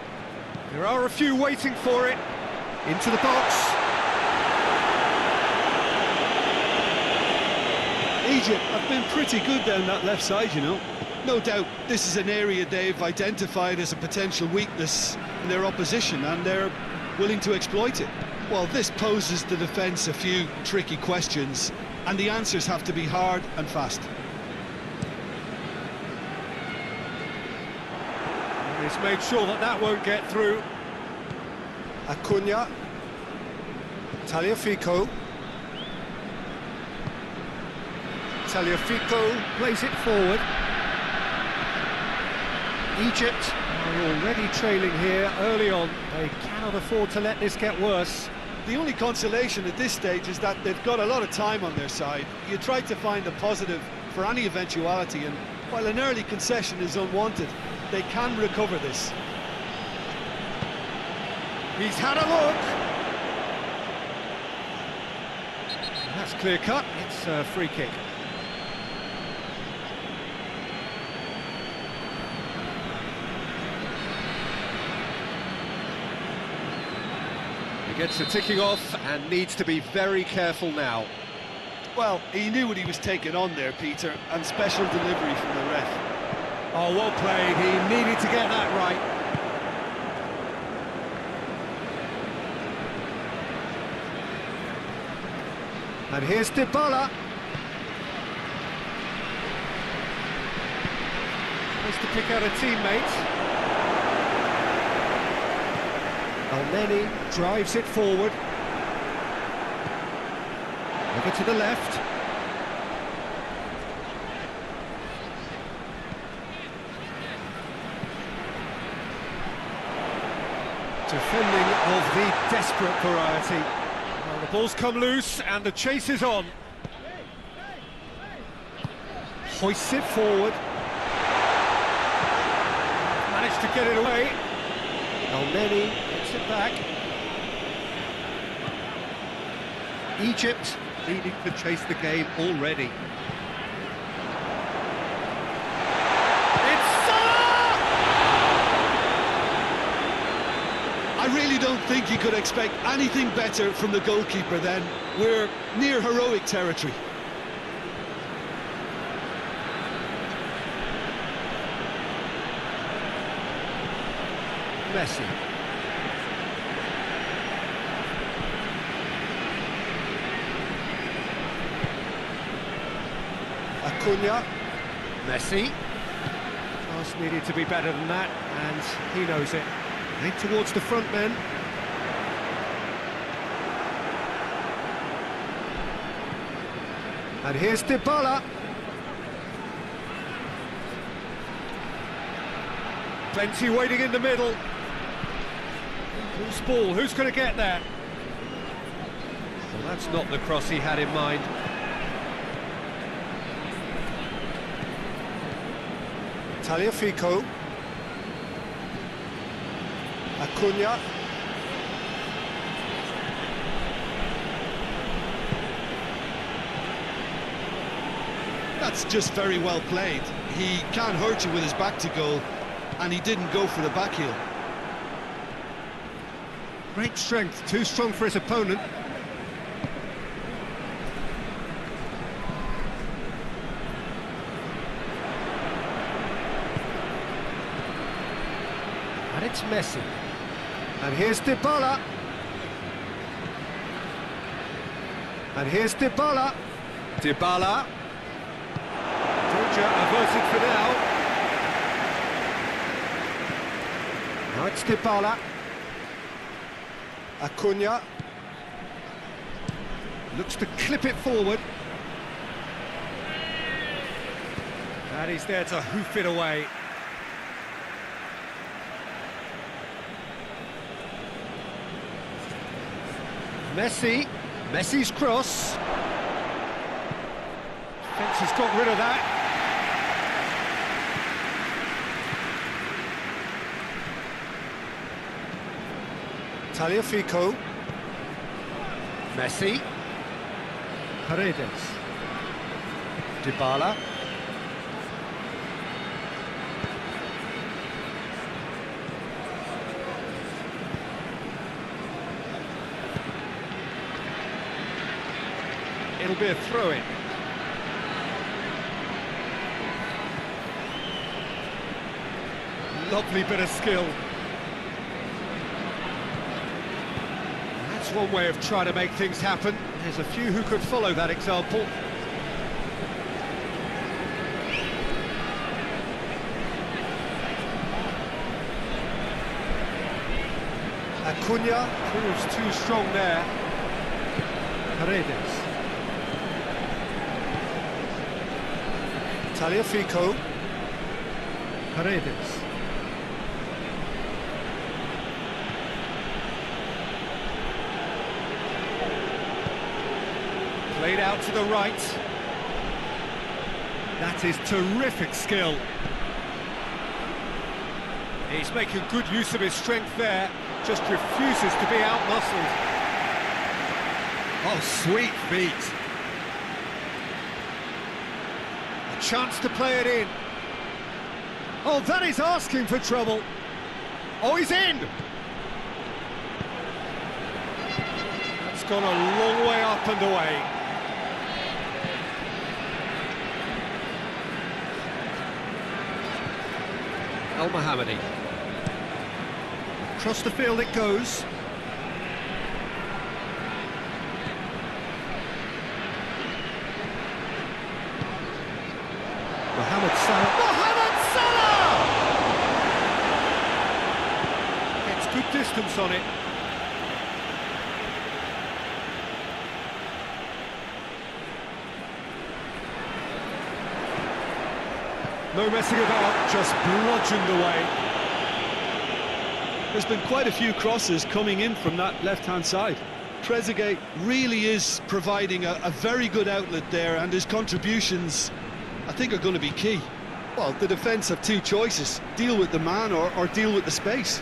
[SPEAKER 1] There are a few waiting for it. Into the box.
[SPEAKER 2] Egypt have been pretty good down that left side, you know. No doubt this is an area they've identified as a potential weakness in their opposition, and they're willing to exploit it. Well, this poses the defence a few tricky questions, and the answers have to be hard and fast.
[SPEAKER 1] He's made sure that that won't get through. Acuna. Tagliafico. Tagliafico plays it forward. Egypt are already trailing here early on. They cannot afford to let this get worse.
[SPEAKER 2] The only consolation at this stage is that they've got a lot of time on their side. You try to find a positive for any eventuality, and while an early concession is unwanted, they can recover this.
[SPEAKER 1] He's had a look. And that's clear cut. It's a free kick. He gets the ticking off and needs to be very careful now.
[SPEAKER 2] Well, he knew what he was taking on there, Peter, and special delivery from the ref.
[SPEAKER 1] Oh, well played. He needed to get that right. And here's Dybala. Tries to pick out a teammate. El Neni drives it forward. Over to the left. Defending of the desperate variety. Well, the ball's come loose and the chase is on. hoists it forward. Managed to get it away. Elneny gets it back. Egypt needing to chase the game already.
[SPEAKER 2] I really don't think you could expect anything better from the goalkeeper then. We're near heroic territory.
[SPEAKER 1] Messi. Acuna. Messi. Pass needed to be better than that, and he knows it. Head towards the front men. And here's Dybala. Plenty waiting in the middle. Who's ball? Who's going to get there? Well, that's not the cross he had in mind. Tagliafico. Acuna.
[SPEAKER 2] That's just very well played. He can't hurt you with his back to goal, and he didn't go for the back heel.
[SPEAKER 1] Great strength, too strong for his opponent. And it's Messi. And here's Dybala. And here's Dybala. Dybala. Danger averted for now. Now it's Dybala. Acuna. Looks to clip it forward. And he's there to hoof it away. Messi. Messi's cross. Defence has got rid of that. Tagliafico. Messi. Paredes. Dybala. It'll be a throw-in. Lovely bit of skill. That's one way of trying to make things happen. There's a few who could follow that example. Acuna proves too strong there. Paredes. Tagliafico. Paredes. Played out to the right. That is terrific skill. He's making good use of his strength there, just refuses to be out-muscled. Oh, sweet feet. A chance to play it in. Oh, that is asking for trouble. Oh, he's in! That's gone a long way up and away. El Mohammadi. Across the field it goes. Mohamed Salah. Mohamed Salah! Gets good distance on it. No messing about, just bludgeoned away.
[SPEAKER 2] There's been quite a few crosses coming in from that left-hand side. Trezeguet really is providing a very good outlet there, and his contributions I think are going to be key. Well, the defence have two choices: deal with the man or deal with the space.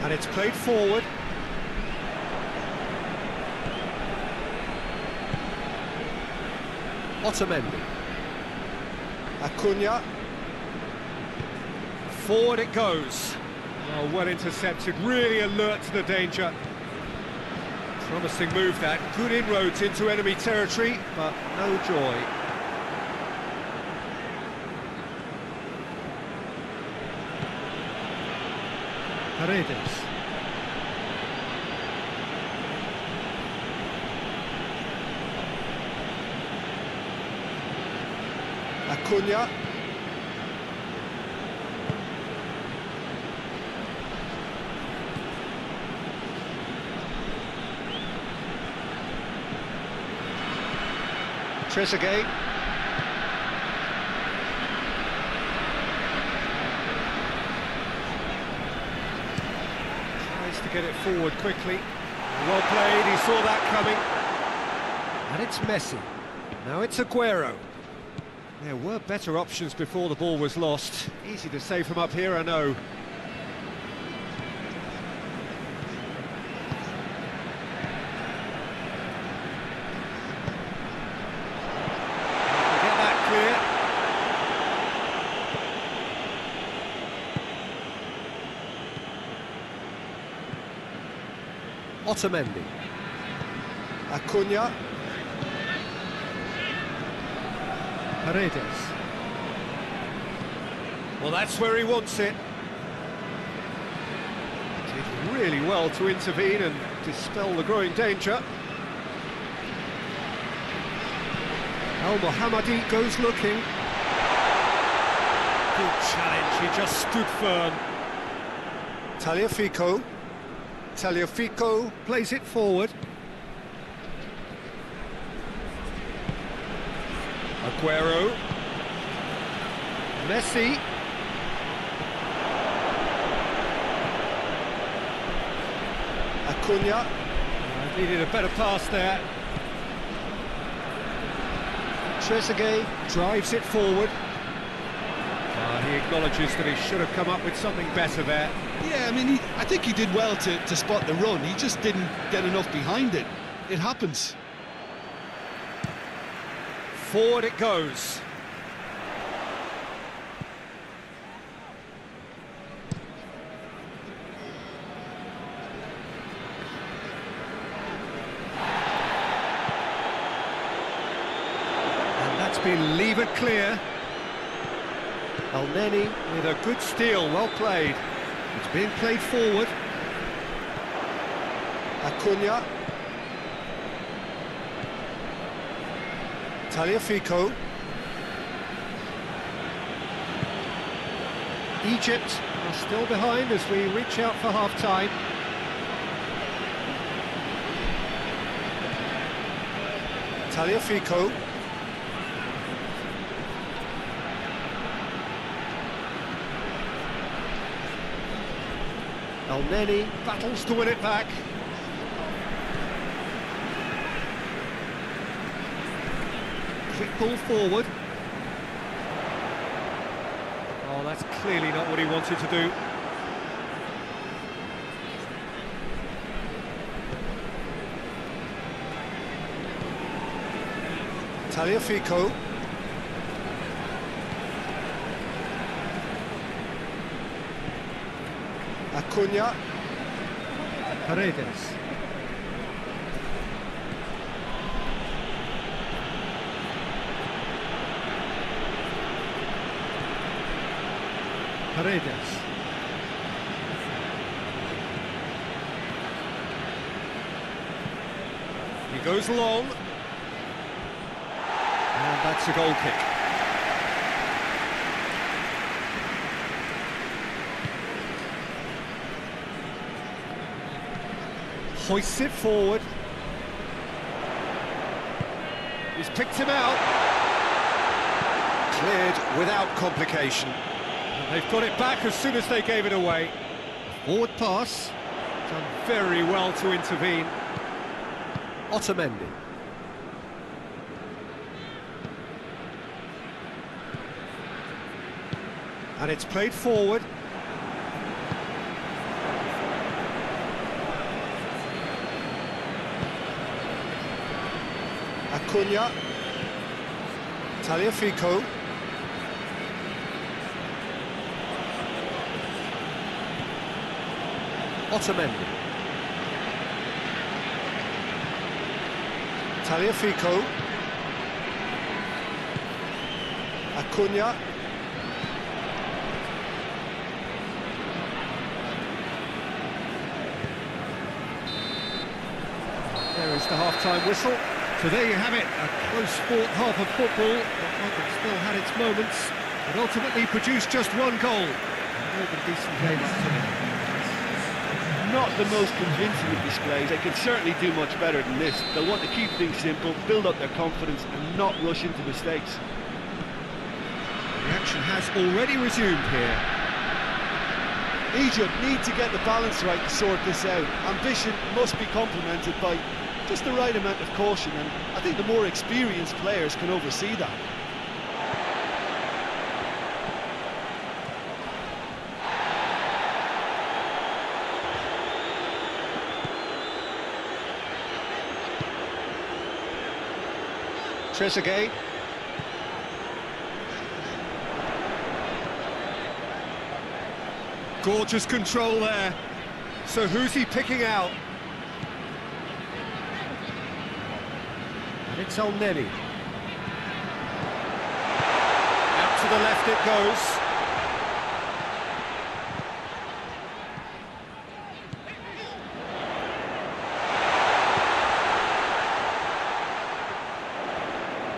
[SPEAKER 1] And it's played forward. Otamendi. Acuna. Forward it goes. Oh, well intercepted, really alert to the danger. Promising move that, good inroads into enemy territory, but no joy. Paredes. Acuna. Trezeguet. Tries to get it forward quickly. Well played, he saw that coming. And it's Messi. Now it's Aguero. There were better options before the ball was lost. Easy to say from up here, I know. Get that clear. Otamendi. Acuna. Paredes. Well, that's where he wants it. Did really well to intervene and dispel the growing danger. Al Mohammadi goes looking. Good challenge, he just stood firm. Tagliafico. Tagliafico plays it forward. Aguero. Messi. Acuna. Needed a better pass there. Trezeguet drives it forward. He acknowledges that he should have come up with something better there.
[SPEAKER 2] Yeah, I mean, I think he did well to spot the run. He just didn't get enough behind it. It happens.
[SPEAKER 1] Forward it goes. And that's been levered clear. El Neni with a good steal, well played. It's being played forward. Acuna. Tagliafico. Egypt are still behind as we reach out for half-time. Tagliafico. El Neni battles to win it back. Quick ball forward. Oh, that's clearly not what he wanted to do. Tagliafico. Acuna. Paredes. Paredes. He goes long. And that's a goal kick. Hoists it forward. He's picked him out. Cleared without complication. And they've got it back as soon as they gave it away. Forward pass. Done very well to intervene. Otamendi. And it's played forward. Acuna. Tagliafico. Otamendi. Tagliafico. Acuna. There is the half-time whistle. So there you have it, a close fought half of football. It still had its moments, but ultimately produced just one goal. A decent game up to it.
[SPEAKER 2] Not the most convincing of displays. They can certainly do much better than this. They'll want to keep things simple, build up their confidence and not rush into mistakes.
[SPEAKER 1] The action has already resumed here.
[SPEAKER 2] Egypt need to get the balance right to sort this out. Ambition must be complemented by just the right amount of caution, and I think the more experienced players can oversee that.
[SPEAKER 1] Trezeguet. Gorgeous control there. So who's he picking out? And it's El Neni. Out to the left it goes.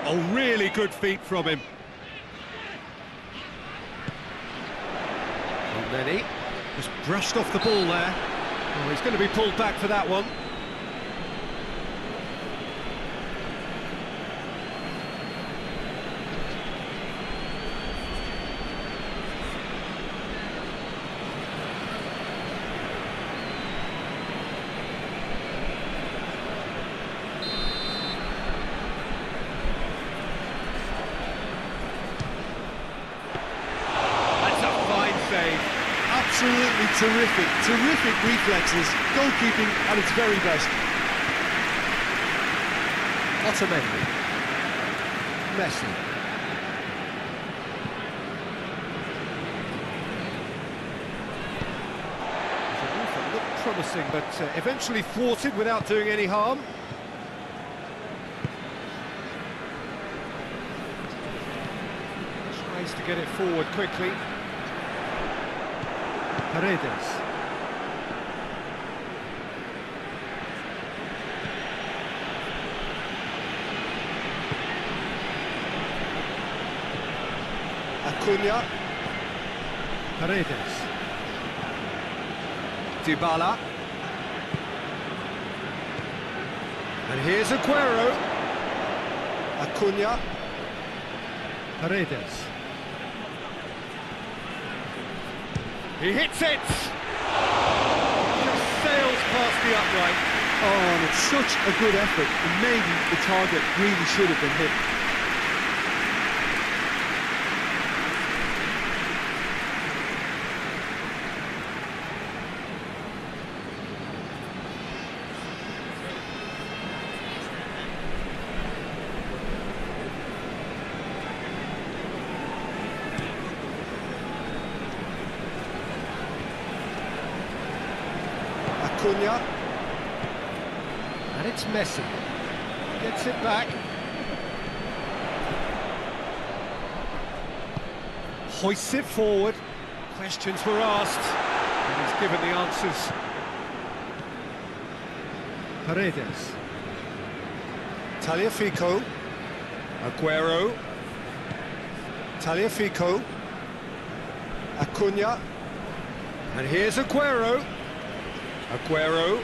[SPEAKER 1] Oh, really good feet from him. El Neni just brushed off the ball there. Oh, he's going to be pulled back for that one.
[SPEAKER 2] Absolutely terrific reflexes, goalkeeping at its very best.
[SPEAKER 1] Otamendi. Messi. It looked promising, but eventually thwarted without doing any harm. Tries to get it forward quickly. Paredes. Acuna. Paredes. Dybala. And here's Aguero. Acuna. Paredes. He hits it! Just sails past the upright.
[SPEAKER 2] Oh, and it's such a good effort, and maybe the target really should have been hit.
[SPEAKER 1] Acuna. And it's Messi. Gets it back. Hoists it forward. Questions were asked, and he's given the answers. Paredes. Tagliafico. Aguero. Tagliafico. Acuna. And here's Aguero. Aguero.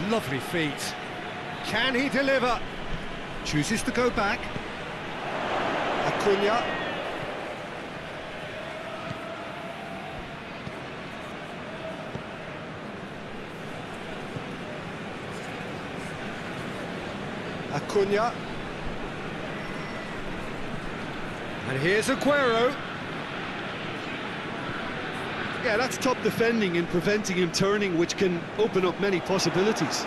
[SPEAKER 1] Lovely feet. Can he deliver? Chooses to go back. Acuna. Acuna. And here's Aguero.
[SPEAKER 2] Yeah, that's top defending and preventing him turning, which can open up many possibilities.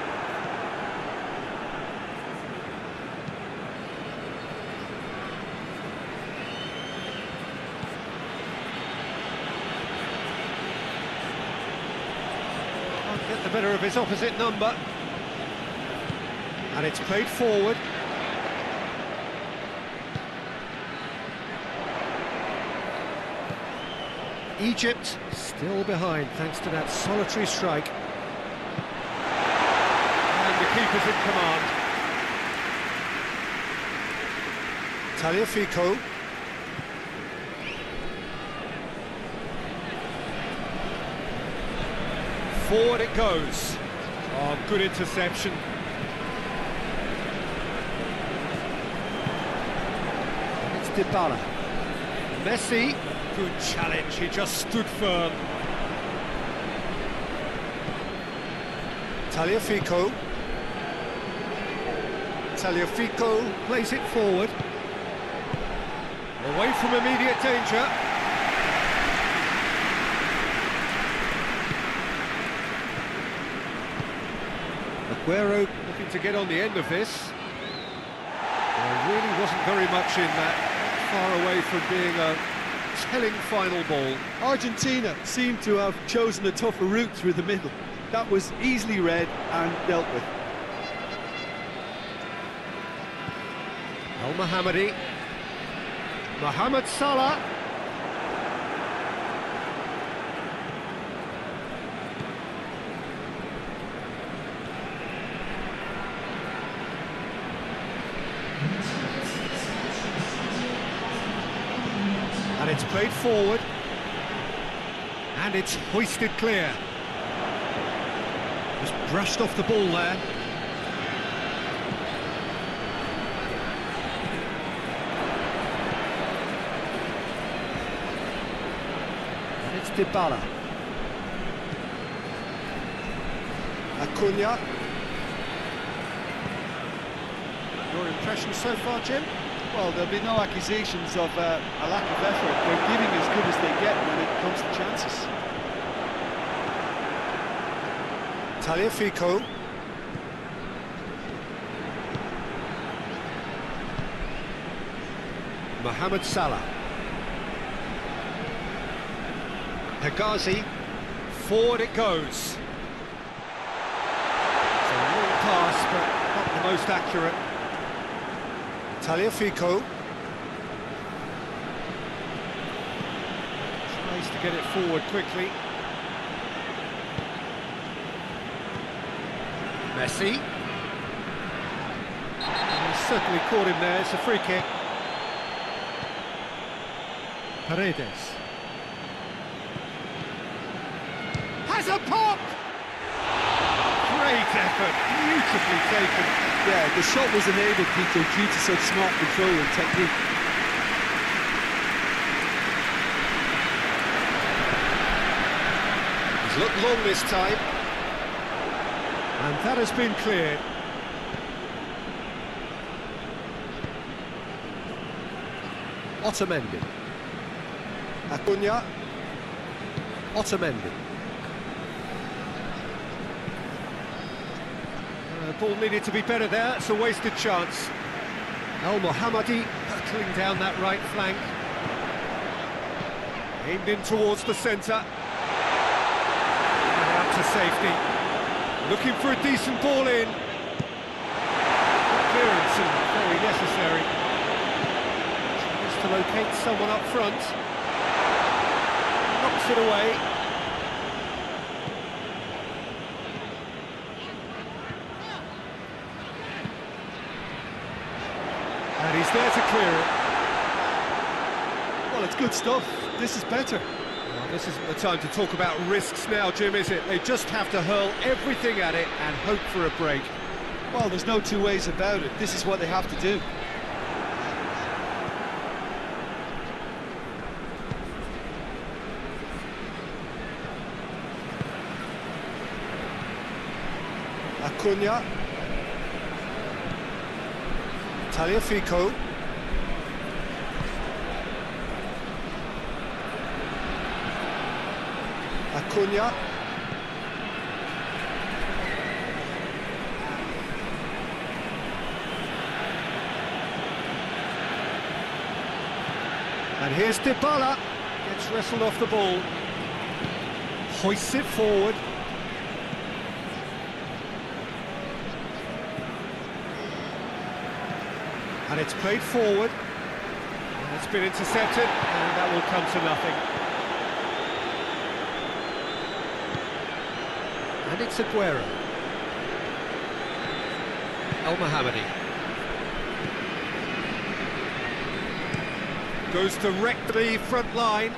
[SPEAKER 1] Can't get the better of his opposite number. And it's played forward. Egypt still behind thanks to that solitary strike. And the keeper's in command. Tagliafico. Forward it goes. Oh, good interception. It's Dybala. Messi. Good challenge, he just stood firm. Tagliafico. Tagliafico plays it forward. Away from immediate danger. Aguero looking to get on the end of this. There really wasn't very much in that. Far away from being a telling final ball.
[SPEAKER 2] Argentina seemed to have chosen a tougher route through the middle. That was easily read and dealt with.
[SPEAKER 1] Al-Mohammadi. Mohamed Salah. And it's played forward. And it's hoisted clear. Just brushed off the ball there. And it's Dybala. Acuna. Your impression so far, Jim?
[SPEAKER 2] Well, there'll be no accusations of a lack of effort. They're giving as good as they get when it comes to chances.
[SPEAKER 1] Tagliafico. Mohamed Salah. Hegazi. Forward it goes. It's a long pass, but not the most accurate. Tagliafico. Tries to get it forward quickly. Messi. He's certainly caught him there, it's a free kick. Paredes. Has a pop! Great effort, beautifully taken.
[SPEAKER 2] Yeah, the shot was enabled, Peter, due to such smart control and technique.
[SPEAKER 1] He's looked long this time. And that has been cleared. Otamendi. Acuna. Otamendi. The ball needed to be better there, it's a wasted chance. Al-Mohammadi hurtling down that right flank. Aimed in towards the centre. And out to safety. Looking for a decent ball in. Clearance and very necessary. Tries to locate someone up front. Knocks it away. And he's there to clear it.
[SPEAKER 2] Well, it's good stuff. This is better.
[SPEAKER 1] Well, this isn't the time to talk about risks now, Jim, is it? They just have to hurl everything at it and hope for a break.
[SPEAKER 2] Well, there's no two ways about it. This is what they have to do.
[SPEAKER 1] Acuna. Tagliafico. Acuna. And here's Dybala. Gets wrestled off the ball. Hoists it forward. And it's played forward. And it's been intercepted, and that will come to nothing. And it's Aguero. El Mohammadi. Goes directly front line.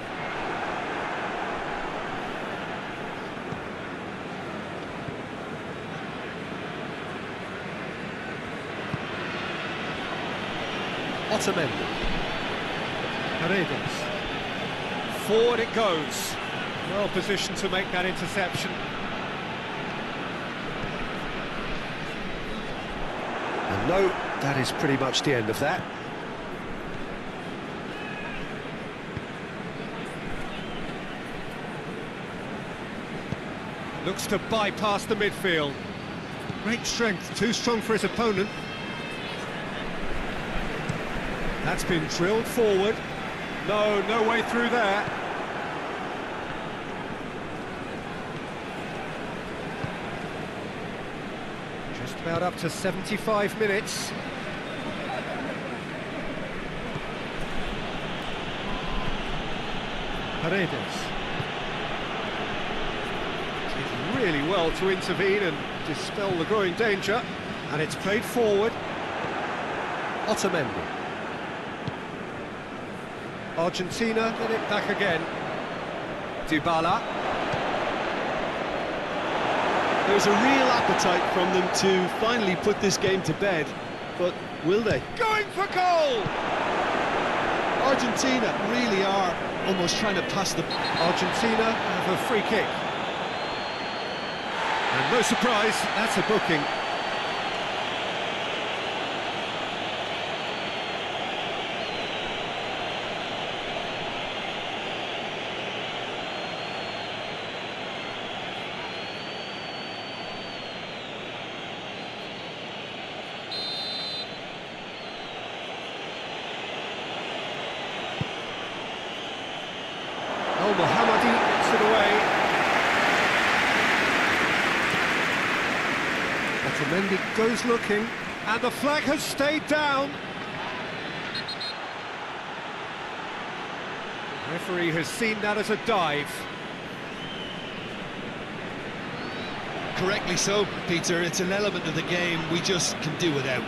[SPEAKER 1] Otamendi. Paredes. Forward it goes. Well positioned to make that interception. And no, that is pretty much the end of that. Looks to bypass the midfield. Great strength, too strong for his opponent. That's been drilled forward. No way through there. Just about up to 75 minutes. Paredes. Did really well to intervene and dispel the growing danger. And it's played forward. Otamendi. Argentina get it back again. Dybala.
[SPEAKER 2] There's a real appetite from them to finally put this game to bed, but will they?
[SPEAKER 1] Going for goal!
[SPEAKER 2] Argentina really are almost trying to pass the...
[SPEAKER 1] Argentina have a free kick. And no surprise, that's a booking. El Mohammadi gets it away. Otamendi goes looking, and the flag has stayed down. The referee has seen that as a dive.
[SPEAKER 2] Correctly so, Peter. It's an element of the game we just can do without.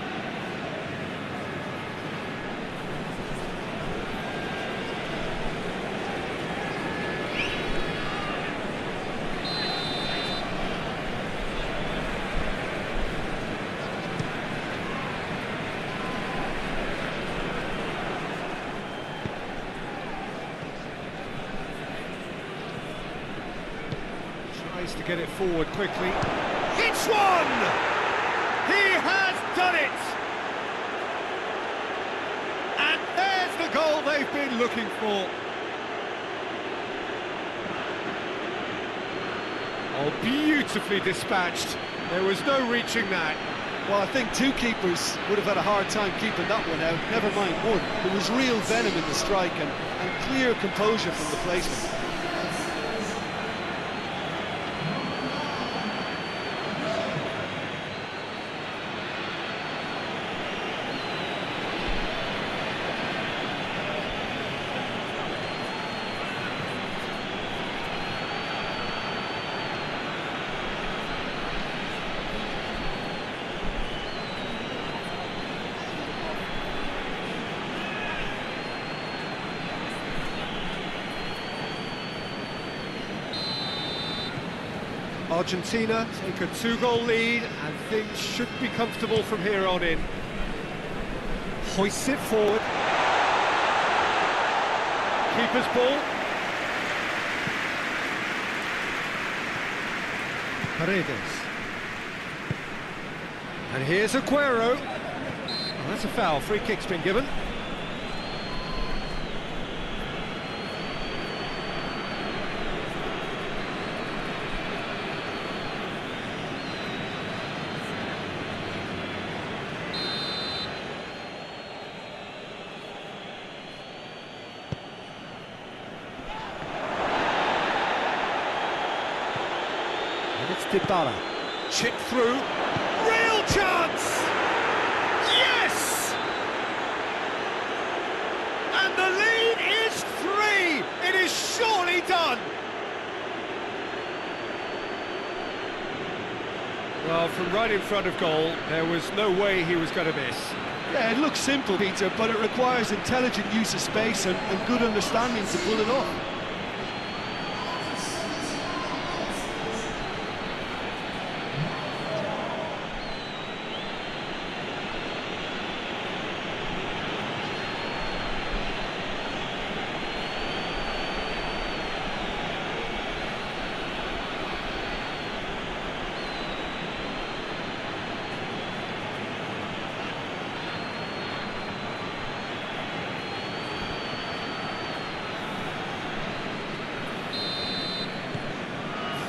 [SPEAKER 1] Tries to get it forward quickly. It's one! He has done it! And there's the goal they've been looking for. Oh, beautifully dispatched. There was no reaching that.
[SPEAKER 2] Well, I think two keepers would have had a hard time keeping that one out, never mind one. There was real venom in the strike and clear composure from the placement.
[SPEAKER 1] Argentina take a 2-goal lead, and things should be comfortable from here on in. Hoists it forward. Keeper's ball. Paredes. And here's Aguero. Oh, that's a foul. Free kick's been given. Dybala. Chip through. Real chance! Yes! And the lead is 3! It is surely done! Well, from right in front of goal, there was no way he was going to miss.
[SPEAKER 2] Yeah, it looks simple, Peter, but it requires intelligent use of space and good understanding to pull it off.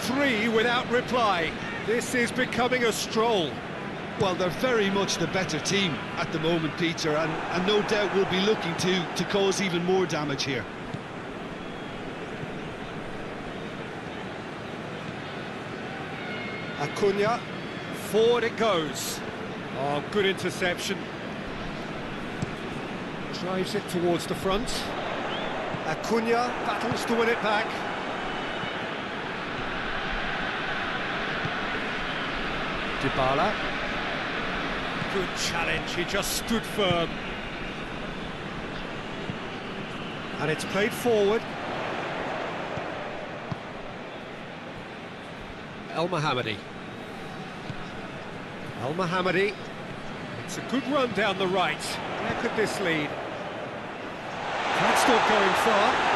[SPEAKER 1] Three without reply. This is becoming a stroll.
[SPEAKER 2] Well, they're very much the better team at the moment, Peter, and no doubt will be looking to cause even more damage here.
[SPEAKER 1] Acuna, forward it goes. Oh, good interception. Drives it towards the front. Acuna battles to win it back. Dybala. Good challenge, he just stood firm. And it's played forward. El Mohammadi. El Mohammadi. It's a good run down the right. Where could this lead? That's not going far.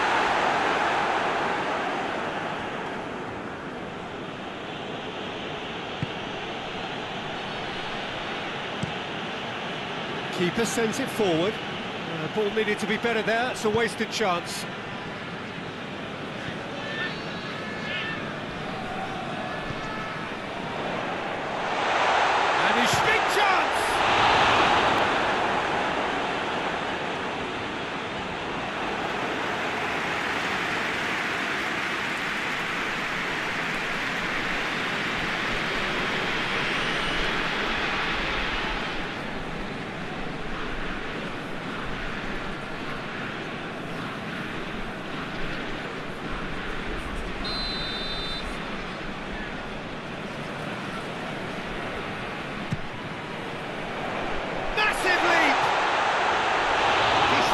[SPEAKER 1] Keeper sends it forward. Ball needed to be better there. It's a wasted chance. And his big chance!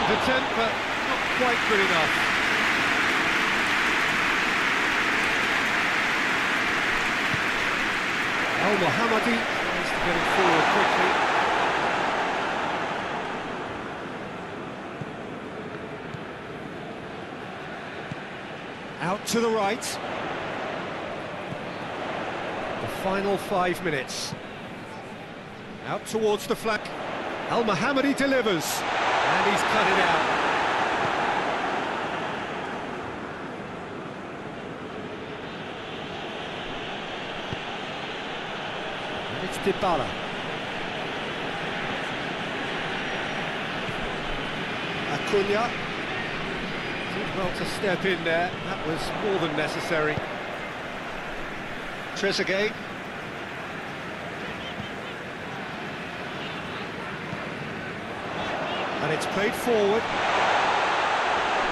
[SPEAKER 1] Attempt, but not quite good enough. El Mohammadi tries to get it forward quickly. Out to the right. The final 5 minutes. Out towards the flank. El Mohammadi delivers. And he's cut it out. And it's Dybala. Acuna. Did well to step in there. That was more than necessary. Trezeguet. And it's played forward.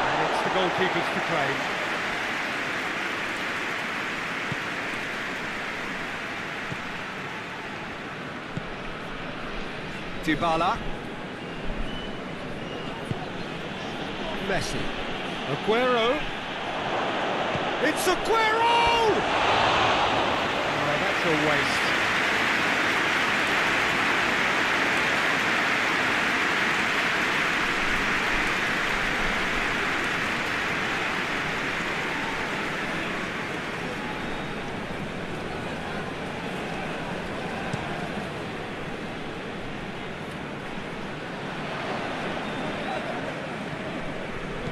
[SPEAKER 1] And it's the goalkeepers to claim. Dybala. Messi. Aguero. It's Aguero! Oh, that's a waste.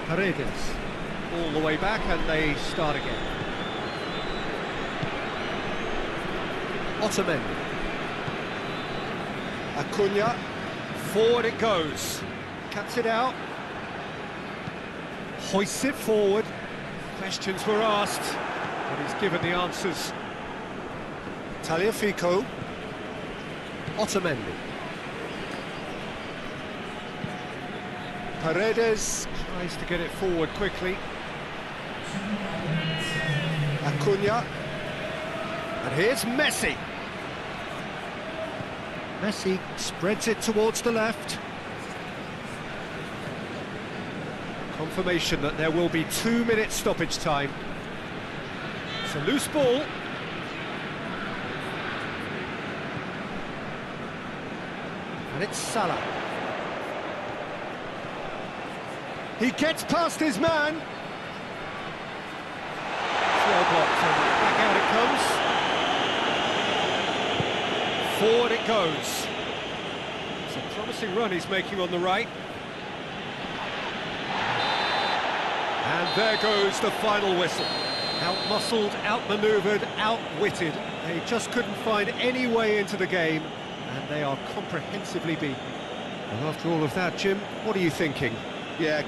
[SPEAKER 1] Paredes, all the way back, and they start again. Otamendi. Acuna, forward it goes. Cuts it out. Hoists it forward. Questions were asked, but he's given the answers. Tagliafico. Otamendi. Paredes tries to get it forward quickly. Acuna. And here's Messi. Messi spreads it towards the left. Confirmation that there will be 2-minute stoppage time. It's a loose ball. And it's Salah. He gets past his man. Well blocked, and back out it comes. Forward it goes. It's a promising run he's making on the right. And there goes the final whistle. Out-muscled, out-manoeuvred, outwitted. They just couldn't find any way into the game, and they are comprehensively beaten. And after all of that, Jim, what are you thinking?
[SPEAKER 2] Yeah.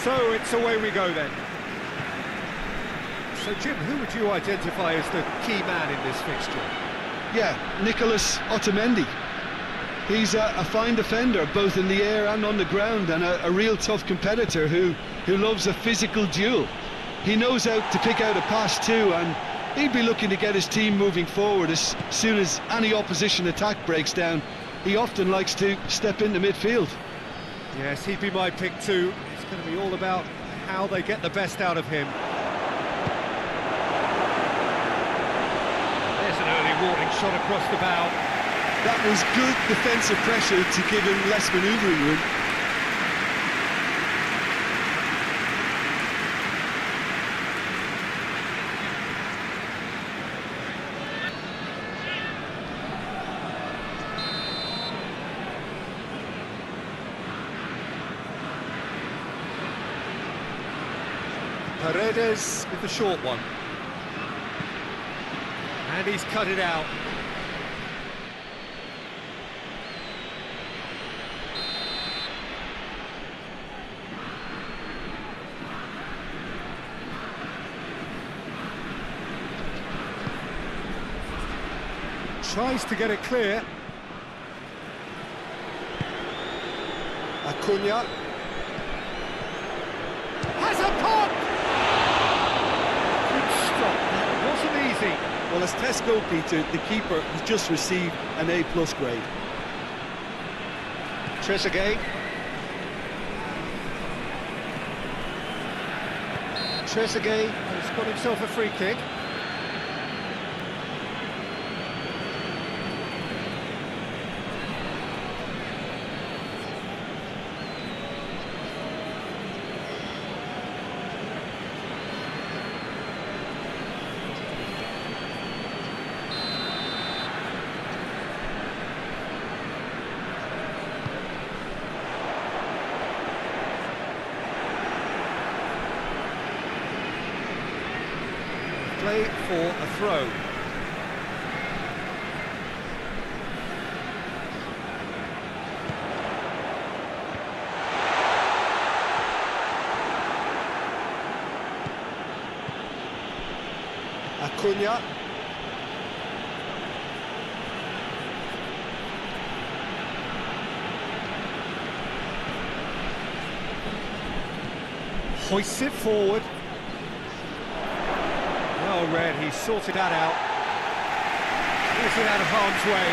[SPEAKER 1] So it's away we go then. So Jim, who would you identify as the key man in this fixture?
[SPEAKER 2] Yeah, Nicolas Otamendi. He's a fine defender, both in the air and on the ground, and a real tough competitor who loves a physical duel. He knows how to pick out a pass too, and he'd be looking to get his team moving forward as soon as any opposition attack breaks down. He often likes to step into midfield.
[SPEAKER 1] Yes, he'd be my pick too. It's going to be all about how they get the best out of him. There's an early warning shot across the bow.
[SPEAKER 2] That was good defensive pressure to give him less manoeuvring room.
[SPEAKER 1] Paredes with the short one. And he's cut it out. Tries to get it clear. Acuna. Has a pop! Good stop, that wasn't easy.
[SPEAKER 2] Well, as tests go, Peter, the keeper has just received an A+ grade.
[SPEAKER 1] Trezeguet. Trezeguet has got himself a free kick. Play for a throw. Acuna. Hoists it forward. Well read, he sorted that out. Clears it out of harm's way.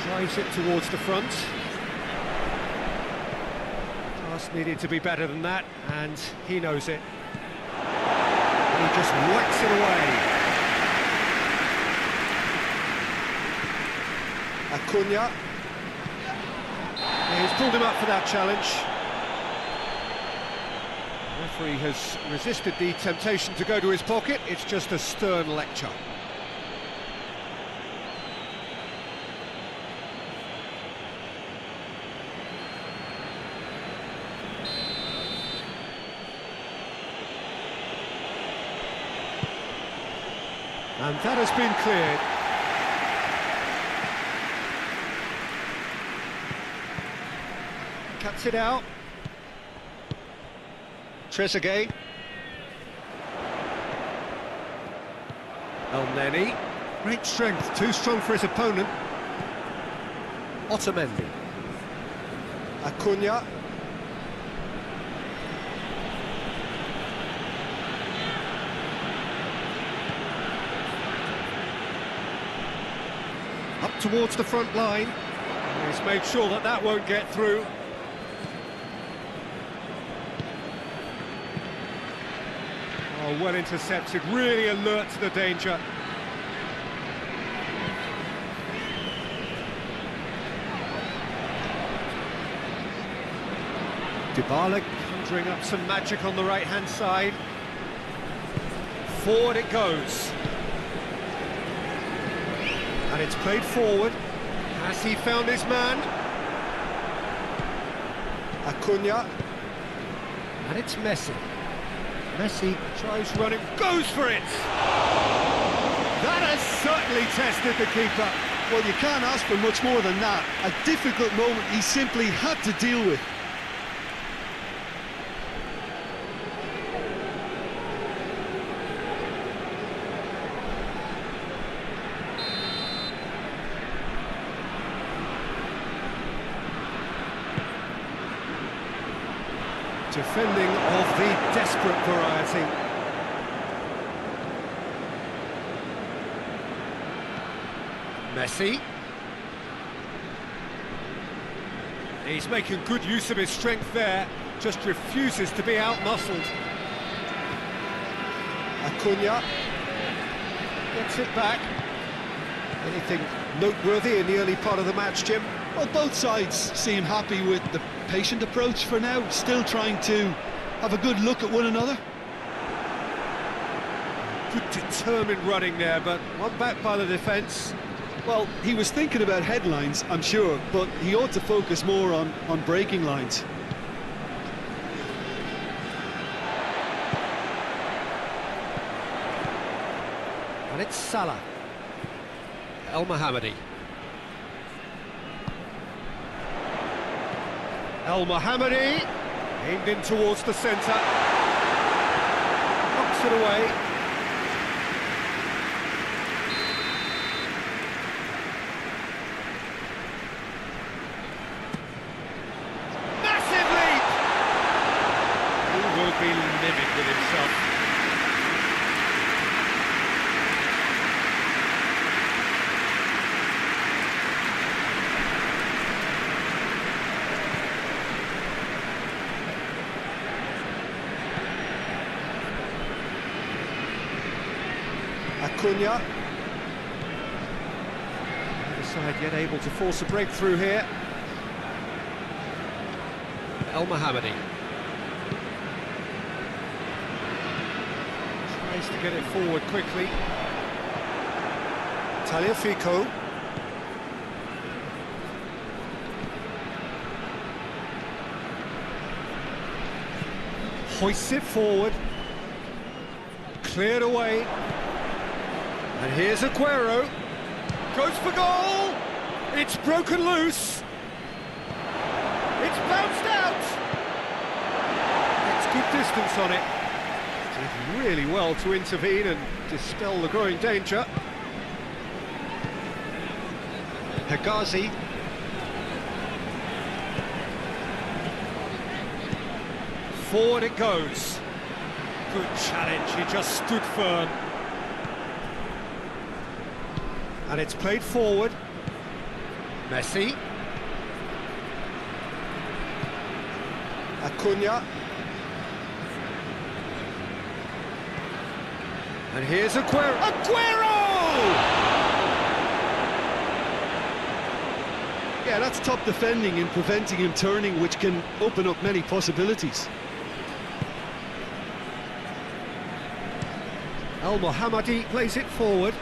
[SPEAKER 1] Drives it towards the front. Pass needed to be better than that, and he knows it. He just whacks it away. Acuna. Yeah, he's pulled him up for that challenge. The referee has resisted the temptation to go to his pocket. It's just a stern lecture. And that has been cleared. Cuts it out. Trezeguet. El Neni. Great strength, too strong for his opponent. Otamendi. Acuna. Up towards the front line. He's made sure that that won't get through. Oh, well intercepted, really alert to the danger. Dybala conjuring up some magic on the right-hand side. Forward it goes. And it's played forward. Has he found his man? Acuna. And it's Messi. Messi tries running, goes for it! That has certainly tested the keeper.
[SPEAKER 2] Well, you can't ask for much more than that. A difficult moment he simply had to deal with.
[SPEAKER 1] Defending of the desperate variety. Messi. He's making good use of his strength there, just refuses to be out-muscled. Acuna gets it back. Anything noteworthy in the early part of the match, Jim?
[SPEAKER 2] Well, both sides seem happy with the patient approach for now, still trying to have a good look at one another.
[SPEAKER 1] Good determined running there, but one back by the defence.
[SPEAKER 2] Well, he was thinking about headlines, I'm sure, but he ought to focus more on breaking lines.
[SPEAKER 1] And it's Salah. El Mohammadi. El Mohammadi, aimed in towards the centre. Knocks it away. Massive leap! He will be livid with himself. Acuna. Neither side yet able to force a breakthrough here. El Mohammadi. Tries to get it forward quickly. Tagliafico. Hoists it forward. Cleared away. And here's Aguero, goes for goal, it's broken loose, it's bounced out, it's good distance on it, did really well to intervene and dispel the growing danger. Hegazi. Forward it goes, good challenge, he just stood firm. And it's played forward. Messi. Acuna. And here's Aguero. Aguero!
[SPEAKER 2] Yeah, that's top defending and preventing him turning, which can open up many possibilities.
[SPEAKER 1] El Mohammadi plays it forward.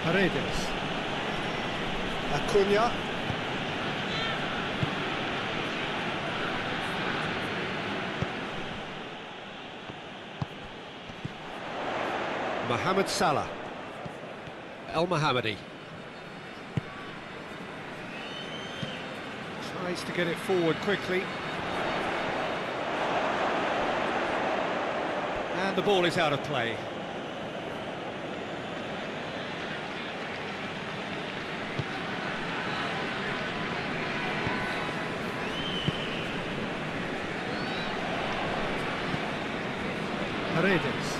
[SPEAKER 1] Paredes. Acuna. Mohamed Salah. El Mohammadi. Tries to get it forward quickly. And the ball is out of play. Paredes.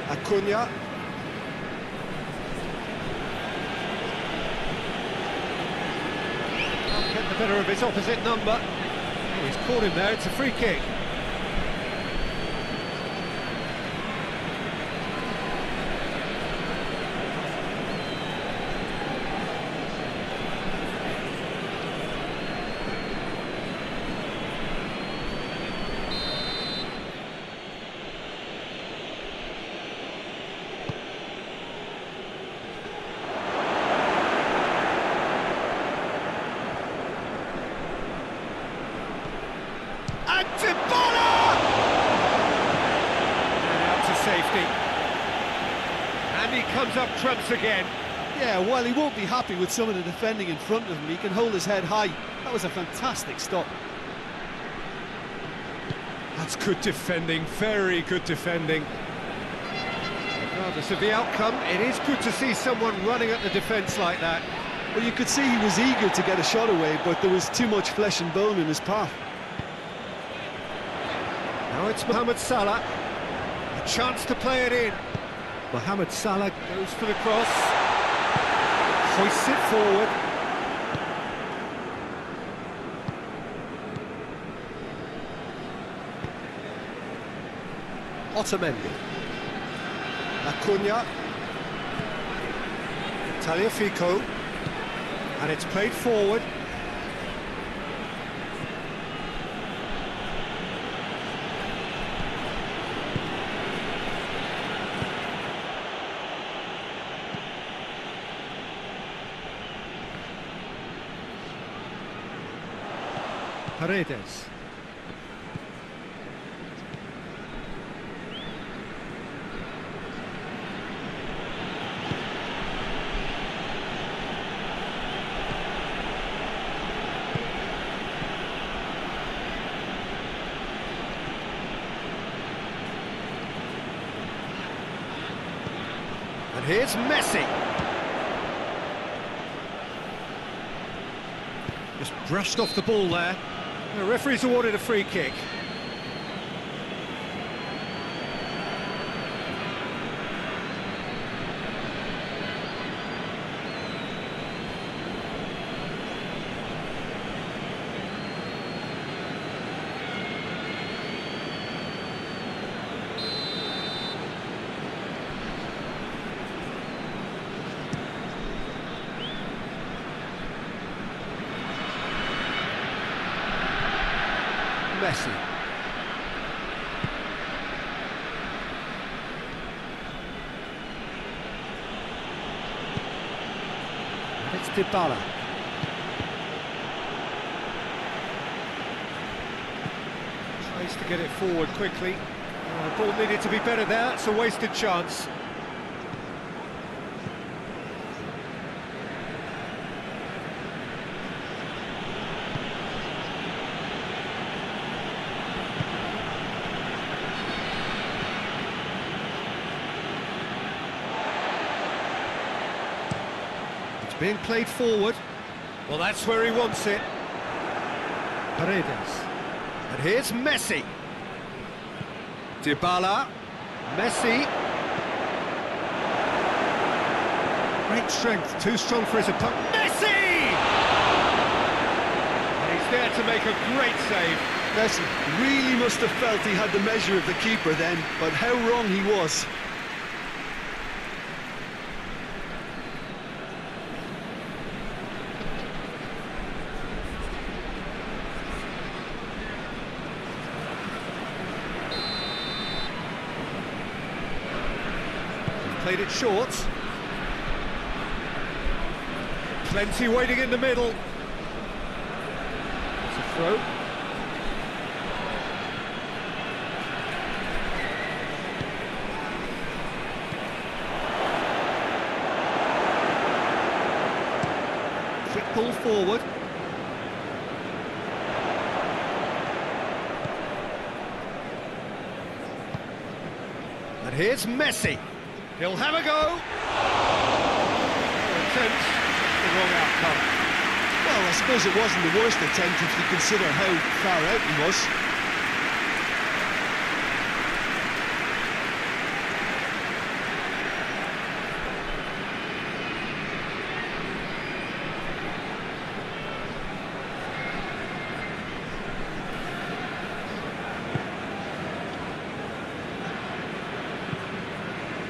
[SPEAKER 1] Acuna. Can't get the better of his opposite number. Oh, he's caught him there, it's a free kick. Safety. And he comes up trumps again.
[SPEAKER 2] Yeah, while he won't be happy with some of the defending in front of him, he can hold his head high. That was a fantastic stop.
[SPEAKER 1] That's good defending, very good defending. Regardless of the outcome, it is good to see someone running at the defence like that.
[SPEAKER 2] Well, you could see he was eager to get a shot away, but there was too much flesh and bone in his path.
[SPEAKER 1] Now it's Mohamed Salah. A chance to play it in. Mohamed Salah goes for the cross. Hoists it forward. Otamendi. Acuna. Tagliafico. And it's played forward. Paredes. And here's Messi. Just brushed off the ball there. The referee's awarded a free kick. Messi. And it's Dybala. Tries to get it forward quickly. The ball needed to be better there, it's a wasted chance. Being played forward. Well, that's where he wants it. Paredes. And here's Messi. Dybala. Messi. Great strength, too strong for his opponent. Messi! And he's there to make a great save.
[SPEAKER 2] Messi really must have felt he had the measure of the keeper then, but how wrong he was.
[SPEAKER 1] Played it short. Plenty waiting in the middle. It's a throw. Quick ball forward. And here's Messi. He'll have a go. Attempts, the wrong outcome.
[SPEAKER 2] Well, I suppose it wasn't the worst attempt if you consider how far out he was.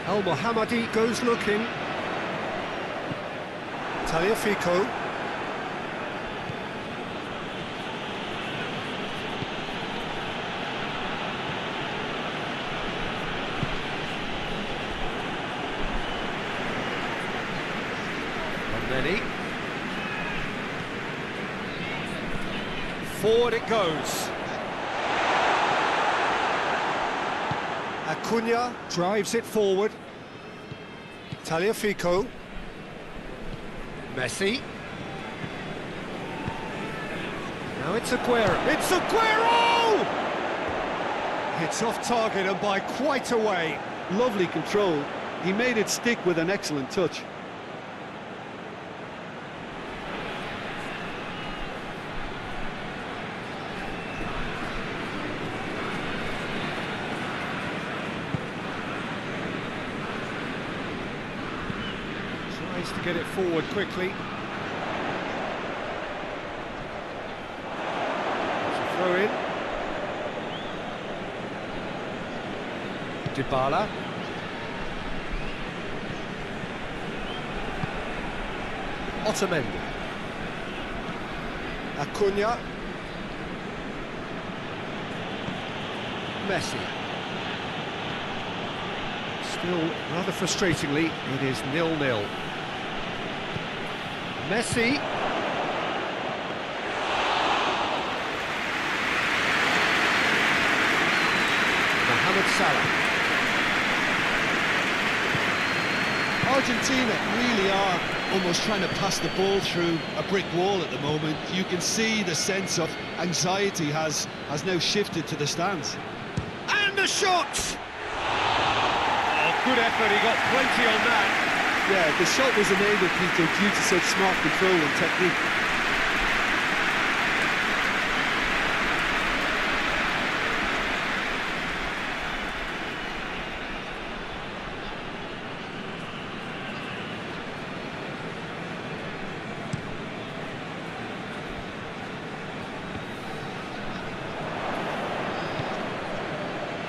[SPEAKER 1] Al Mohammadi goes looking. Tagliafico. Many. Forward it goes. Acuna drives it forward. Tagliafico. Messi. Now it's Aguero. It's Aguero! It's off target and by quite a way.
[SPEAKER 2] Lovely control. He made it stick with an excellent touch.
[SPEAKER 1] Tries to get it forward quickly. It's a throw in. Dybala. Otamendi. Acuna. Messi. Still, rather frustratingly, it is 0-0. Messi. Mohamed Salah.
[SPEAKER 2] Argentina really are almost trying to pass the ball through a brick wall at the moment. You can see the sense of anxiety has now shifted to the stands.
[SPEAKER 1] And the shot! Oh, good effort, he got plenty on that.
[SPEAKER 2] Yeah, the shot was enabled, Peter, due to such smart control and technique.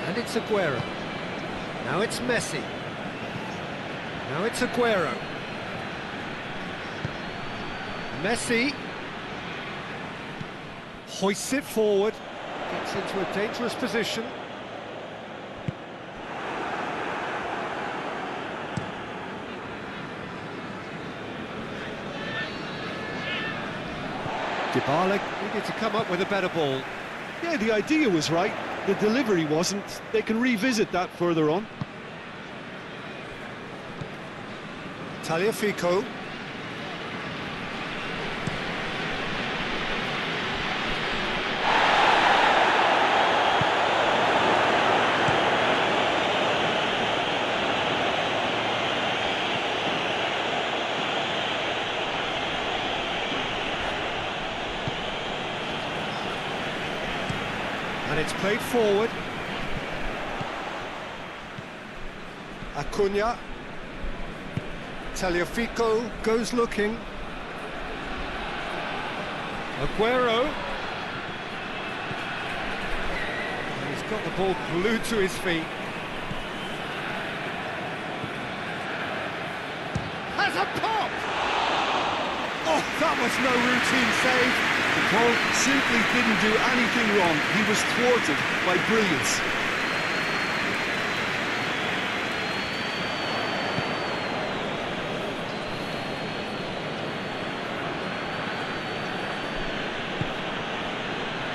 [SPEAKER 1] And it's Aguero. Now it's Messi. Now it's Aguero. Messi hoists it forward, gets into a dangerous position. Dybala needed to come up with a better ball.
[SPEAKER 2] Yeah, the idea was right, the delivery wasn't. They can revisit that further on.
[SPEAKER 1] Tagliafico. And it's played forward. Acuna. Tagliafico goes looking. Aguero. And he's got the ball glued to his feet. Has a pop! Oh, that was no routine save.
[SPEAKER 2] The ball simply didn't do anything wrong. He was thwarted by brilliance.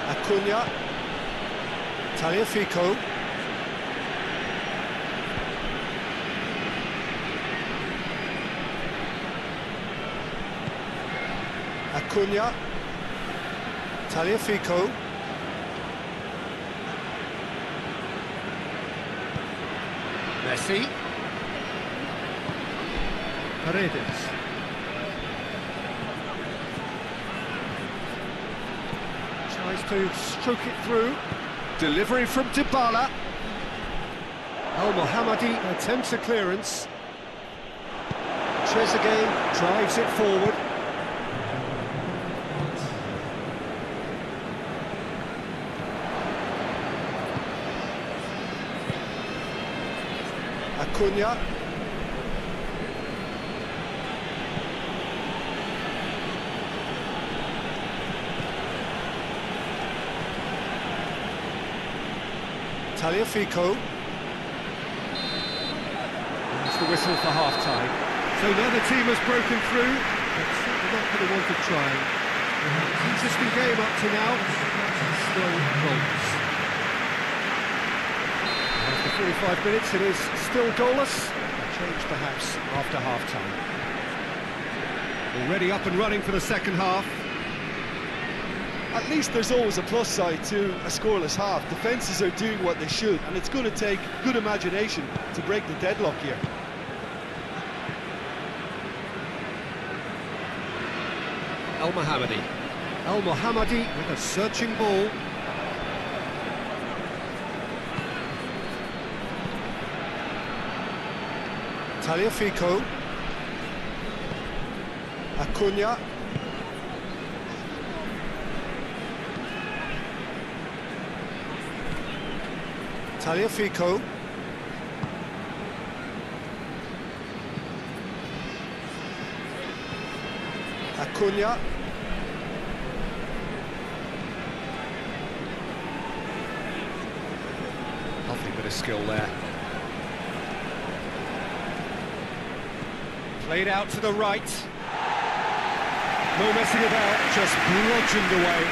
[SPEAKER 1] Acuna. Tagliafico. Acuna. Tagliafico. Messi. Paredes. Tries to stroke it through. Delivery from Dybala. El Mohammadi attempts a clearance. Trezeguet drives it forward. Acuna. Tagliafico. That's the whistle for half-time. So now the team has broken through, but certainly not for the want of trying. Interesting game up to now. Still goals. After 45 minutes, it is still goalless. A change perhaps after half-time. Already up and running for the second half.
[SPEAKER 2] At least there's always a plus side to a scoreless half. Defences are doing what they should, and it's going to take good imagination to break the deadlock here.
[SPEAKER 1] El Mohammadi. El Mohammadi with a searching ball. Tagliafico. Acuna. Tagliafico. Acuna. Lovely bit of skill there. Played out to the right. No messing about, just bludgeoned away.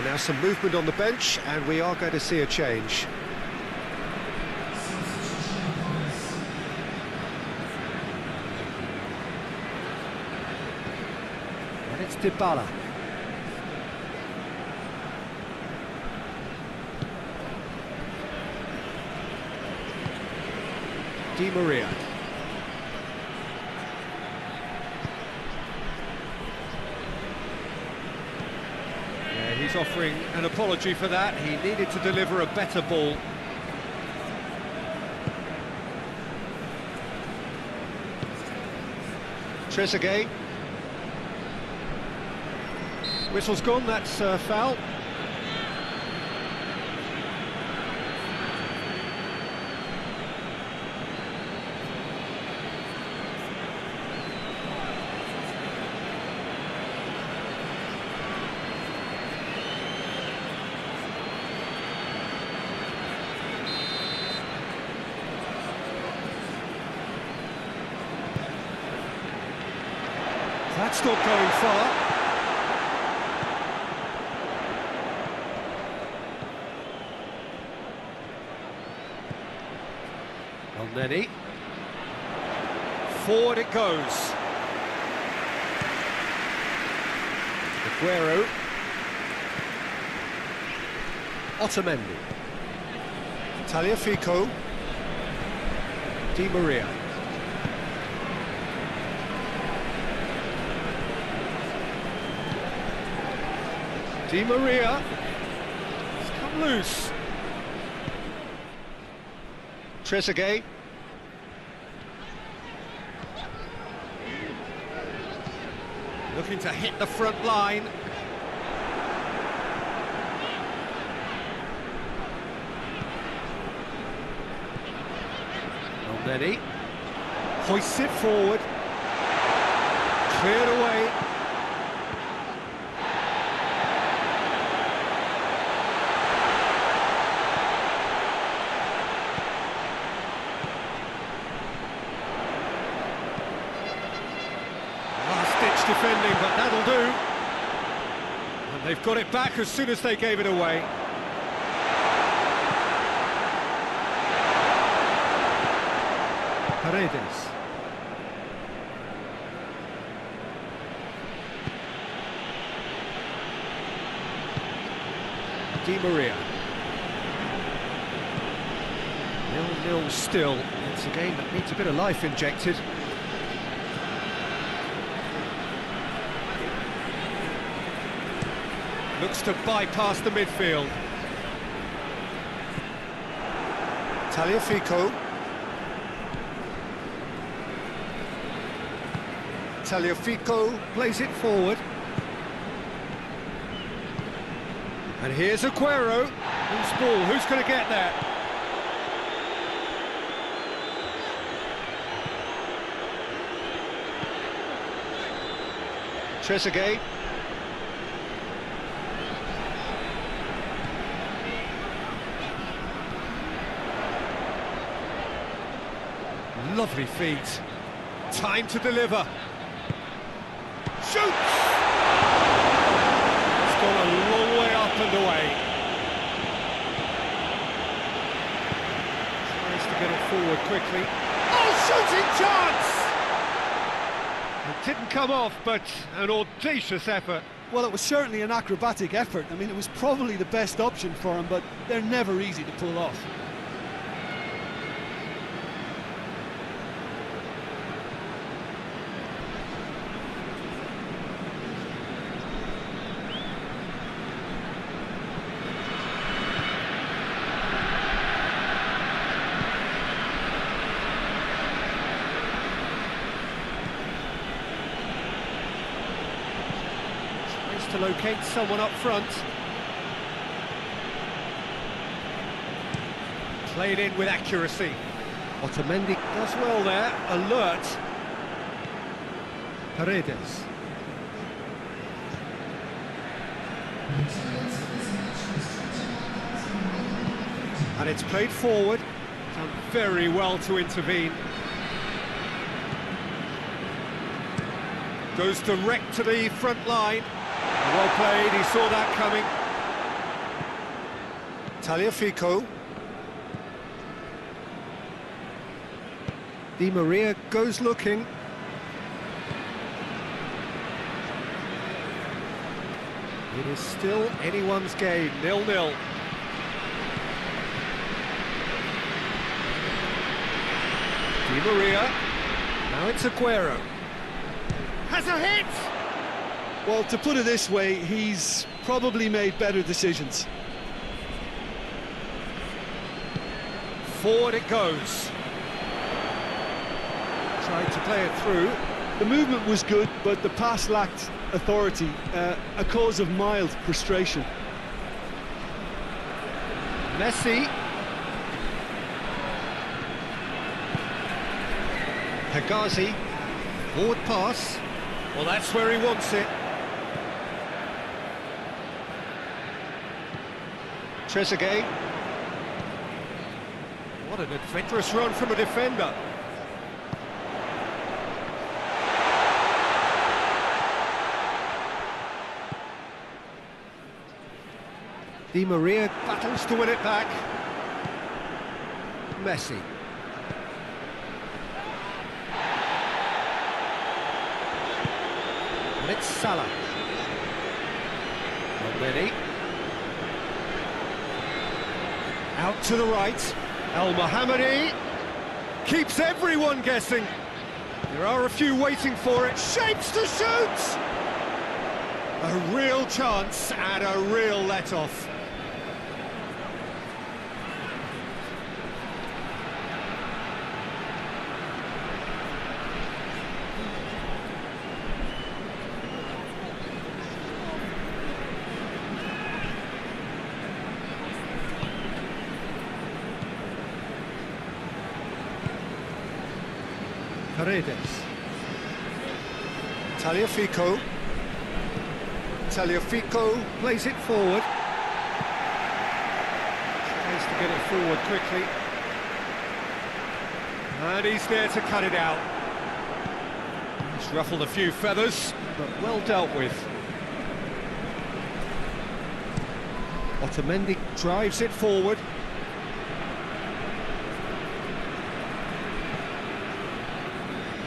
[SPEAKER 1] Now some movement on the bench, and we are going to see a change. And it's Dybala. Di Maria. He's offering an apology for that. He needed to deliver a better ball. Trezeguet. Whistle's gone, that's foul. That's not going far. Elneny. Forward it goes. Aguero. Otamendi. Tagliafico. Di Maria. Di Maria, it's come loose. Trezeguet. Looking to hit the front line. Elneny hoists it forward. Cleared away. Defending, but that'll do. And they've got it back as soon as they gave it away. Paredes. Di Maria. 0-0 still. It's a game that needs a bit of life injected. Looks to bypass the midfield.
[SPEAKER 2] Tagliafico. Tagliafico
[SPEAKER 1] Plays it forward. And here's Aguero. Who's ball? Who's going to get there?
[SPEAKER 2] Trezeguet.
[SPEAKER 1] Lovely feet. Time to deliver. Shoots! It's gone a long way up and away. Tries to get it forward quickly. Oh, shooting chance! It didn't come off, but an audacious effort.
[SPEAKER 2] Well, it was certainly an acrobatic effort. I mean, it was probably the best option for him, but they're never easy to pull off.
[SPEAKER 1] To locate someone up front. Played in with accuracy. Otamendi does well there, alert. Paredes. And it's played forward. Done very well to intervene. Goes direct to the front line. Well played, he saw that coming.
[SPEAKER 2] Tagliafico.
[SPEAKER 1] Di Maria goes looking. It is still anyone's game, 0-0. Di Maria. Now it's Aguero. Has a hit!
[SPEAKER 2] Well, to put it this way, he's probably made better decisions.
[SPEAKER 1] Forward it goes. Tried to play it through.
[SPEAKER 2] The movement was good, but the pass lacked authority, a cause of mild frustration.
[SPEAKER 1] Messi. Hegazi. Forward pass. Well, that's where he wants it.
[SPEAKER 2] Trezeguet.
[SPEAKER 1] What an adventurous run from a defender. Di Maria battles to win it back. Messi. And it's Salah. Already. Out to the right, El Mohammadi keeps everyone guessing. There are a few waiting for it. Shapes to shoot! A real chance and a real let-off. Paredes.
[SPEAKER 2] Tagliafico. Tagliafico
[SPEAKER 1] Plays it forward. Tries to get it forward quickly. And he's there to cut it out. He's ruffled a few feathers, but well dealt with. Otamendi drives it forward.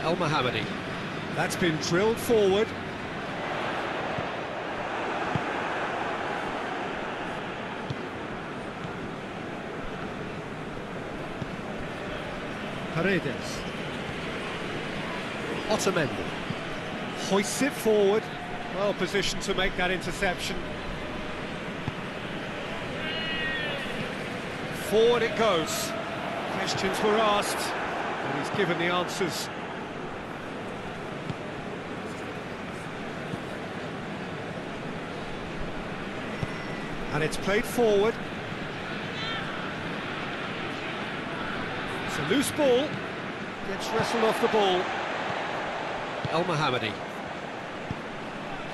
[SPEAKER 1] El Mohammadi. That's been drilled forward. Paredes. Otamendi. Hoists it forward. Well positioned to make that interception. Forward it goes. Questions were asked, and he's given the answers. And it's played forward. It's a loose ball. Gets wrestled off the ball. El Mohammadi.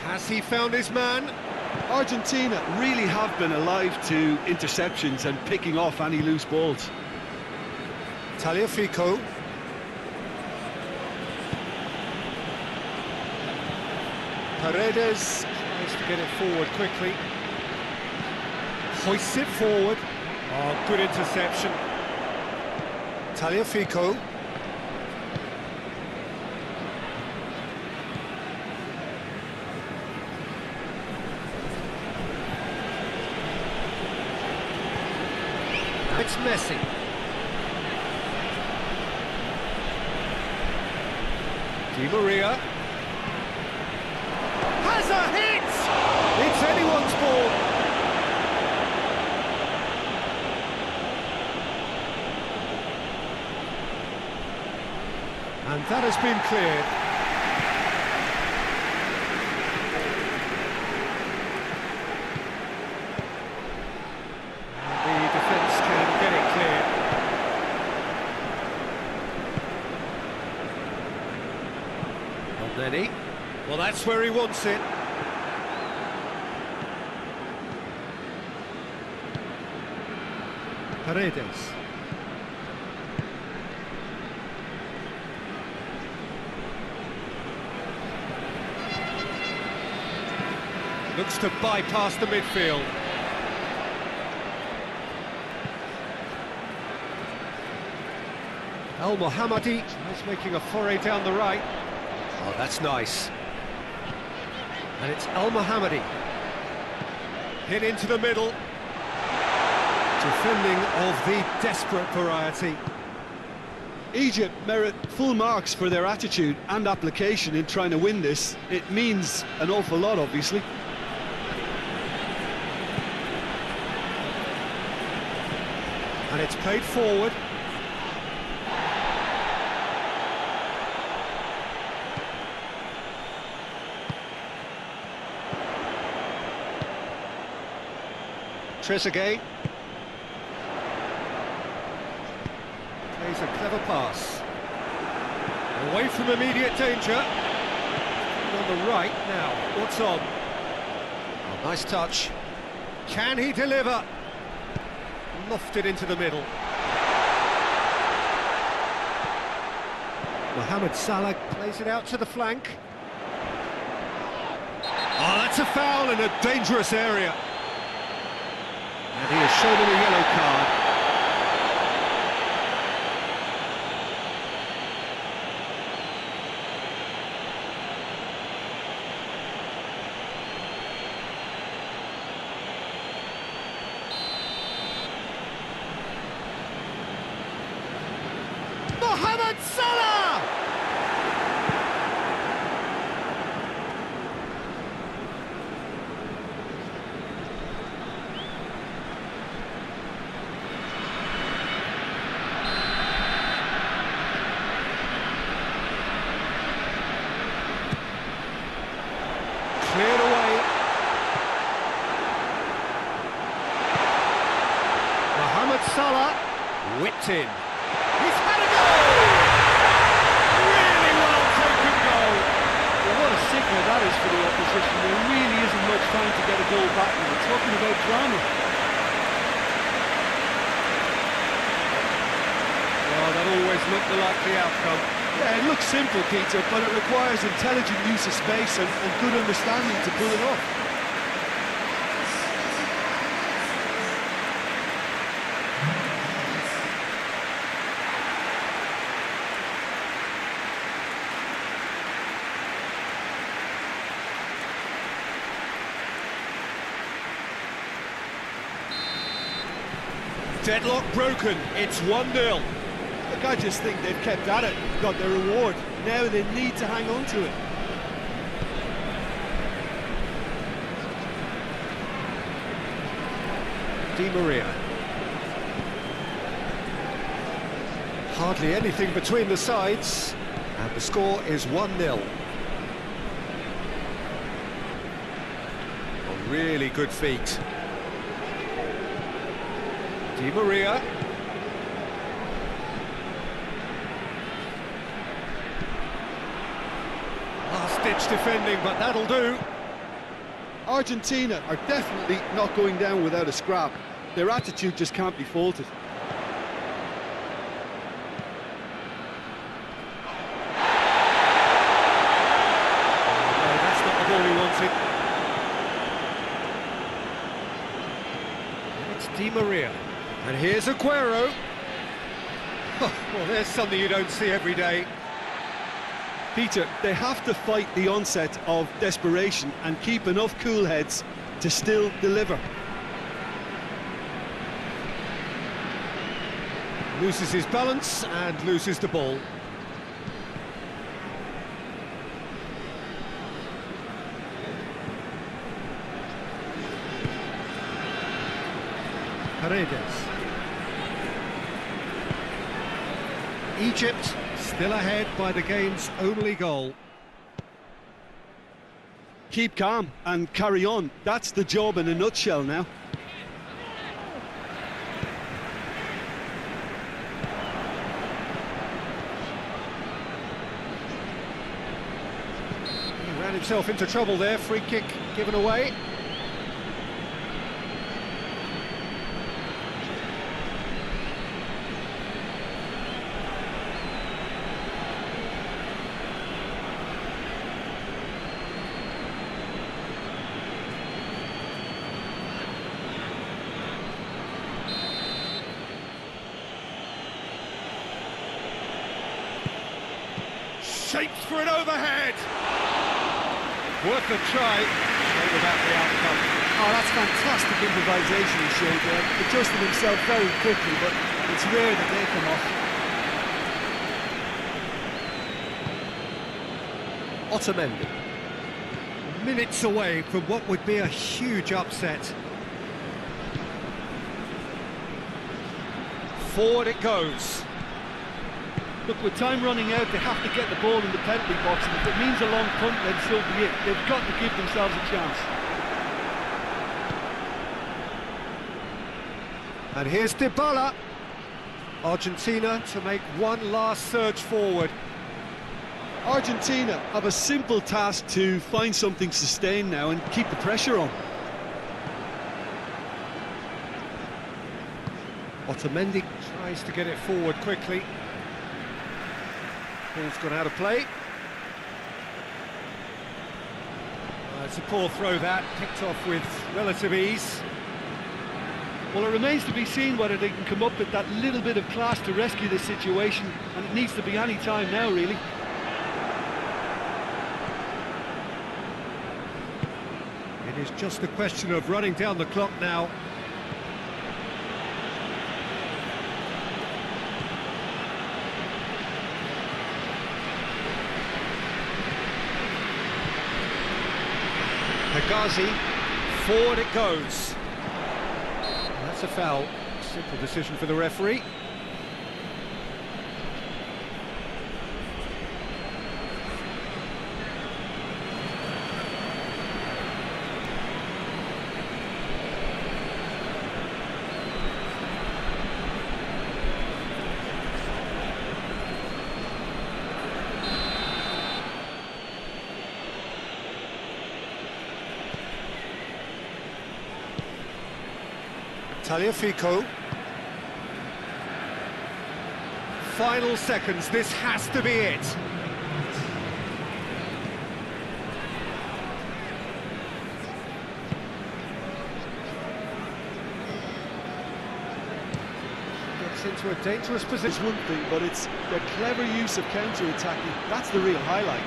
[SPEAKER 1] Has he found his man?
[SPEAKER 2] Argentina really have been alive to interceptions and picking off any loose balls.
[SPEAKER 1] Tagliafico. Paredes tries to get it forward quickly. Hoists it forward. Oh, good interception. Tagliafico. It's Messi. Di Maria. Has a hit! It's anyone's ball. And that has been cleared. And the defence can get it cleared. Elneny. Well, that's where he wants it. Paredes. Looks to bypass the midfield. El Mohammadi is making a foray down the right. Oh, that's nice. And it's El Mohammadi. Hit into the middle. Defending of the desperate variety.
[SPEAKER 2] Egypt merit full marks for their attitude and application in trying to win this. It means an awful lot, obviously.
[SPEAKER 1] And it's played forward. Trezeguet. Plays a clever pass. Away from immediate danger. On the right now. What's on? Oh, nice touch. Can he deliver? Lofted into the middle. Mohamed Salah plays it out to the flank. Oh, that's a foul in a dangerous area. And he has shown him a yellow card. Mohamed Salah! Cleared away. Mohamed Salah whipped in. He's had a goal! Really well taken goal.
[SPEAKER 2] Well, what a signal that is for the opposition. There really isn't much time to get a goal back. We're talking about drama.
[SPEAKER 1] Well, that always looked the likely outcome.
[SPEAKER 2] Yeah, it looks simple, Peter, but it requires intelligent use of space and good understanding to pull it off.
[SPEAKER 1] Deadlock broken, it's 1-0.
[SPEAKER 2] Like, I just think they've kept at it, got their reward. Now they need to hang on to it.
[SPEAKER 1] Di Maria. Hardly anything between the sides, and the score is 1-0. A really good feat. Di Maria. Last-ditch defending, but that'll do.
[SPEAKER 2] Argentina are definitely not going down without a scrap. Their attitude just can't be faulted.
[SPEAKER 1] That's not the ball he wanted. It's Di Maria. And here's Aguero. Oh, well, there's something you don't see every day.
[SPEAKER 2] Peter, they have to fight the onset of desperation and keep enough cool heads to still deliver.
[SPEAKER 1] Loses his balance and loses the ball. Paredes. Egypt still ahead by the game's only goal.
[SPEAKER 2] Keep calm and carry on. That's the job in a nutshell now.
[SPEAKER 1] He ran himself into trouble there. Free kick given away. Shapes for an overhead. Worth a try. Shame about the outcome.
[SPEAKER 2] Oh, that's fantastic improvisation he showed there. Adjusted himself very quickly, but it's rare that they come off.
[SPEAKER 1] Otamendi. Minutes away from what would be a huge upset. Forward it goes.
[SPEAKER 2] Look, with time running out, they have to get the ball in the penalty box, and if it means a long punt, then so be it. They've got to give themselves a chance.
[SPEAKER 1] And here's Dybala. Argentina to make one last surge forward.
[SPEAKER 2] Argentina have a simple task to find something sustained now and keep the pressure on.
[SPEAKER 1] Otamendi tries to get it forward quickly. Ball's gone out of play. It's a poor throw that, picked off with relative ease.
[SPEAKER 2] Well, it remains to be seen whether they can come up with that little bit of class to rescue this situation, and it needs to be any time now, really.
[SPEAKER 1] It is just a question of running down the clock now. Hegazi, forward it goes. That's a foul. Simple decision for the referee. Tagliafico. Final seconds, this has to be it. Gets into a dangerous position.
[SPEAKER 2] It's one thing, but it's their clever use of counter-attacking. That's the real highlight.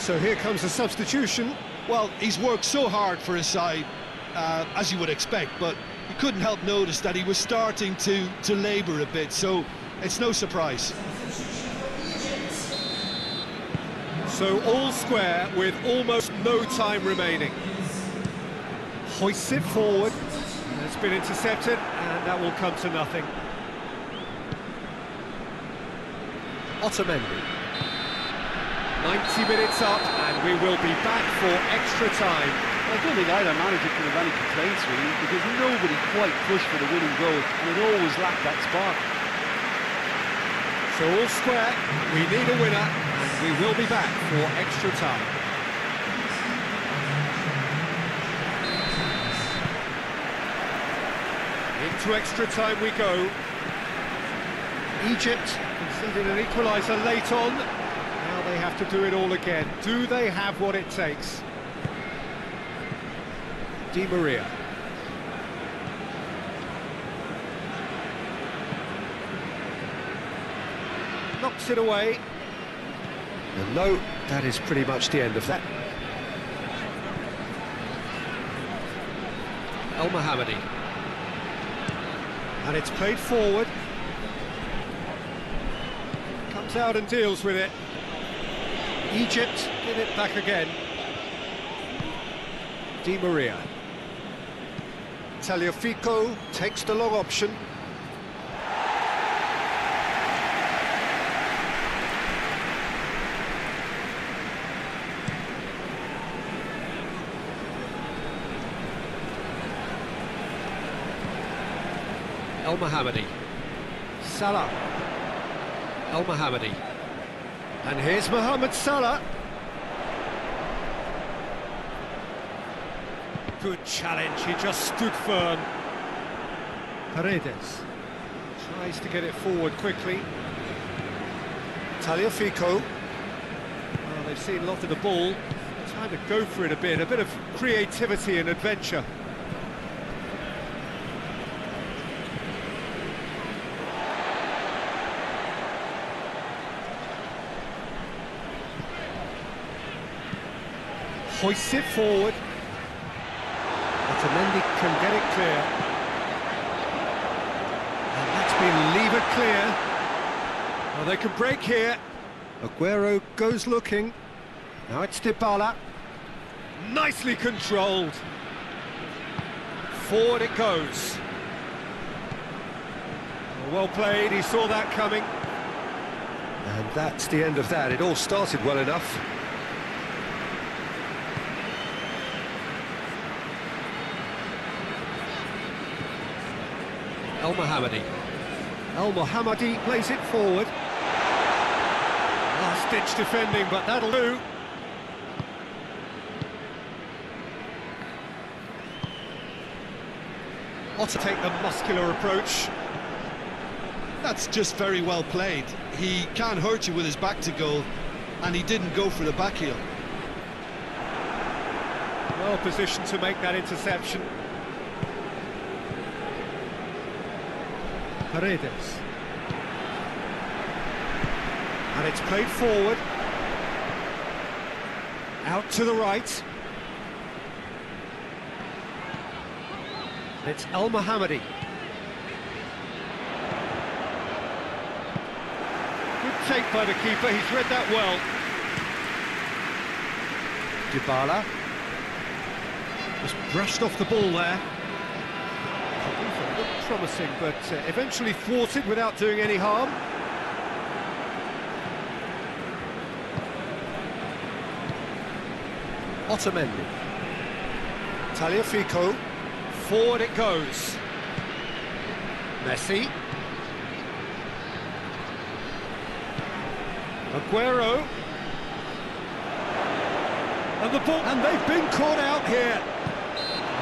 [SPEAKER 1] So here comes the substitution.
[SPEAKER 2] Well, he's worked so hard for his side, as you would expect, but you couldn't help notice that he was starting to labour a bit, so it's no surprise.
[SPEAKER 1] So all square with almost no time remaining. Hoists it forward. It's been intercepted, and that will come to nothing. Otamendi. 90 minutes up, and we will be back for extra time.
[SPEAKER 3] I don't think either manager can have any complaints really, because nobody quite pushed for the winning goal, and it always lacked that spark.
[SPEAKER 1] So all square, we need a winner, and we will be back for extra time. Into extra time we go. Egypt conceded an equaliser late on. Now they have to do it all again. Do they have what it takes? Di Maria. Knocks it away. And no, that is pretty much the end of that. El Mohammadi. And it's played forward. Comes out and deals with it. Egypt give it back again. Di Maria. Tagliafico takes the long option. El Mohammadi. Salah. El Mohammadi. And here's Mohamed Salah. Good challenge, he just stood firm. Paredes tries to get it forward quickly. Tagliafico. Well, they've seen a lot of the ball. Trying to go for it a bit of creativity and adventure. Hoists it forward. Otamendi can get it clear. And that's been levered clear. Well, they can break here. Aguero goes looking. Now it's Dybala. Nicely controlled. Forward it goes. Well played, he saw that coming. And that's the end of that. It all started well enough. El Mohammadi. El Mohammadi plays it forward. Last-ditch defending, but that'll do. Otter take the muscular approach.
[SPEAKER 2] That's just very well played. He can't hurt you with his back to goal, and he didn't go for the back heel.
[SPEAKER 1] Well positioned to make that interception. Paredes. And it's played forward. Out to the right. It's El Mohammadi. Good take by the keeper, he's read that well. Dybala. Just brushed off the ball there. Looked promising, but eventually thwarted without doing any harm. Otamendi. Tagliafico. Forward it goes. Messi. Aguero. And the ball, and they've been caught out here.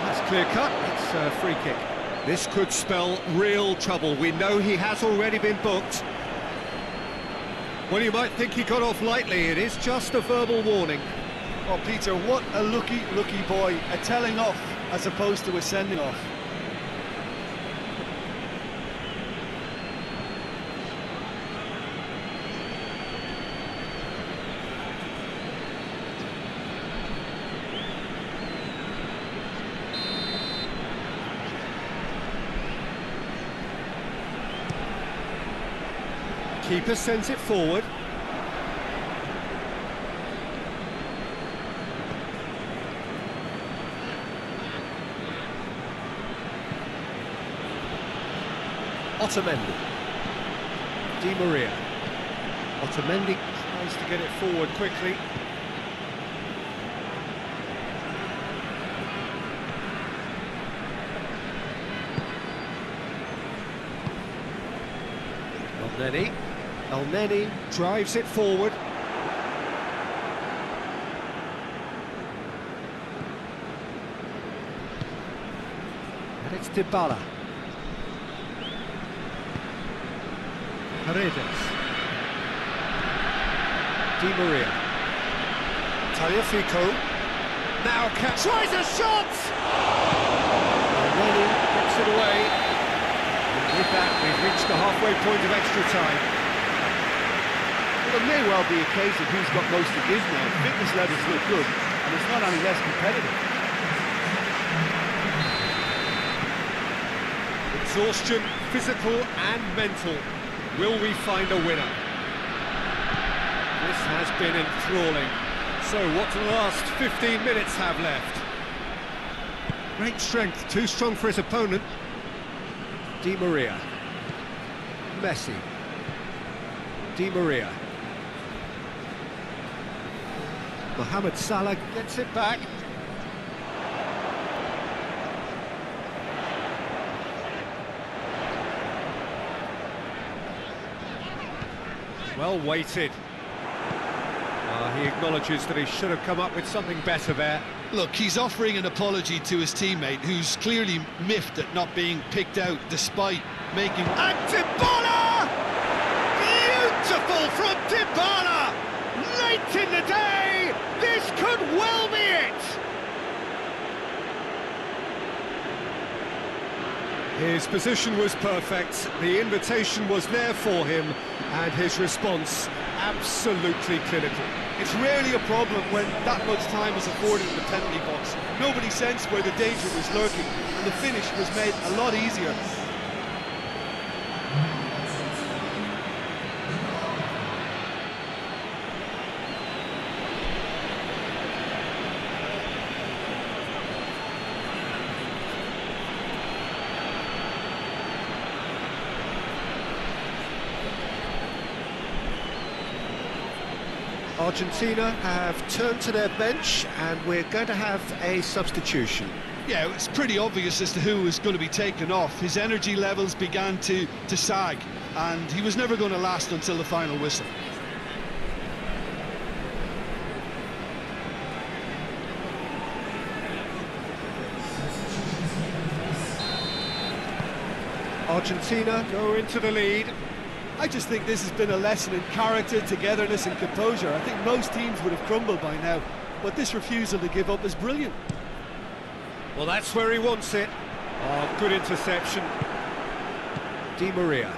[SPEAKER 1] That's clear cut, it's a free kick. This could spell real trouble. We know he has already been booked. Well, you might think he got off lightly. It is just a verbal warning.
[SPEAKER 3] Oh, Peter, what a lucky boy. A telling off as opposed to a sending off.
[SPEAKER 1] Keeper sends it forward. Otamendi. Di Maria. Otamendi tries to get it forward quickly. El Neni drives it forward. And it's Dybala. Paredes. Di Maria. Tagliafico. Now tries a shot! El Neni gets it away. With that, we've reached the halfway point of extra time.
[SPEAKER 3] Well, it may well be a case of who's got most to give now. Fitness levels look good, and it's not any less competitive.
[SPEAKER 1] Exhaustion, physical and mental. Will we find a winner? This has been enthralling. So what do the last 15 minutes have left? Great strength, too strong for his opponent. Di Maria. Messi. Di Maria. Mohamed Salah gets it back. Well weighted. He acknowledges that he should have come up with something better there.
[SPEAKER 2] Look, he's offering an apology to his teammate, who's clearly miffed at not being picked out despite making...
[SPEAKER 1] And Dybala! Beautiful from Dybala! Late in the day! This could well be it! His position was perfect, the invitation was there for him, and his response absolutely clinical.
[SPEAKER 2] It's rarely a problem when that much time is afforded in the penalty box. Nobody sensed where the danger was lurking, and the finish was made a lot easier.
[SPEAKER 1] Argentina have turned to their bench and we're going to have a substitution.
[SPEAKER 2] Yeah, it's pretty obvious as to who was going to be taken off. His energy levels began to sag, and he was never going to last until the final whistle.
[SPEAKER 1] Argentina go into the lead.
[SPEAKER 2] I just think this has been a lesson in character, togetherness and composure. I think most teams would have crumbled by now, but this refusal to give up is brilliant.
[SPEAKER 1] Well, that's where he wants it. Oh, good interception. Di Maria.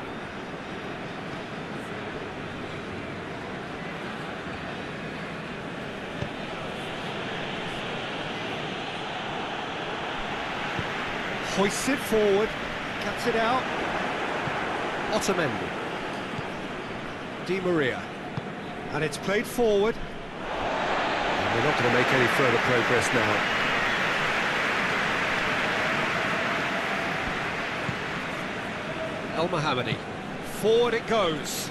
[SPEAKER 1] Hoists it forward, cuts it out. Otamendi. Di Maria, and it's played forward. And we're not going to make any further progress now. El Mohammadi, forward it goes.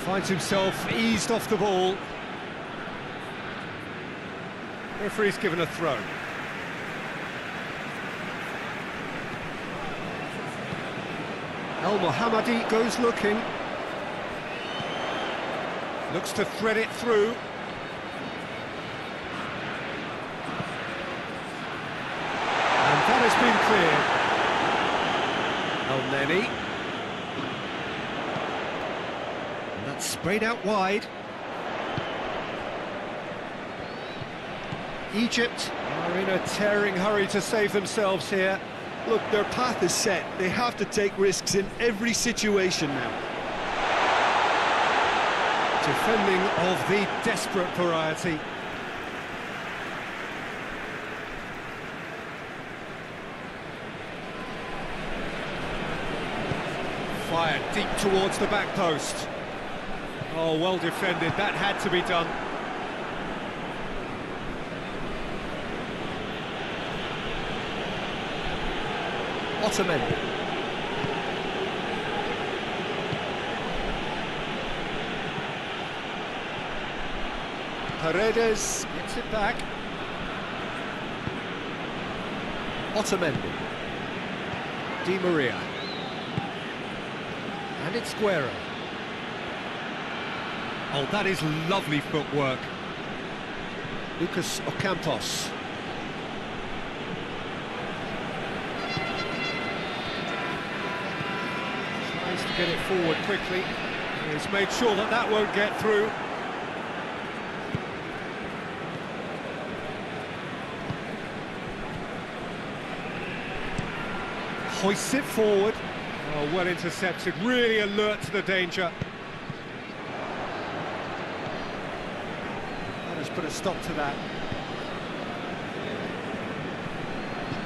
[SPEAKER 1] Finds himself eased off the ball. Referee's given a throw. El Mohammadi goes looking. Looks to thread it through. And that has been cleared. El Neni. And that's sprayed out wide. Egypt are in a tearing hurry to save themselves here.
[SPEAKER 2] Look, their path is set. They have to take risks in every situation now.
[SPEAKER 1] Defending of the desperate variety. Fired deep towards the back post. Oh, well defended, that had to be done. Otamendi. Paredes gets it back. Otamendi. Di Maria. And it's Guerra. Oh, that is lovely footwork. Lucas Ocampos. Tries to get it forward quickly. He's made sure that that won't get through. Hoists it forward. Oh, well intercepted, really alert to the danger. That has put a stop to that.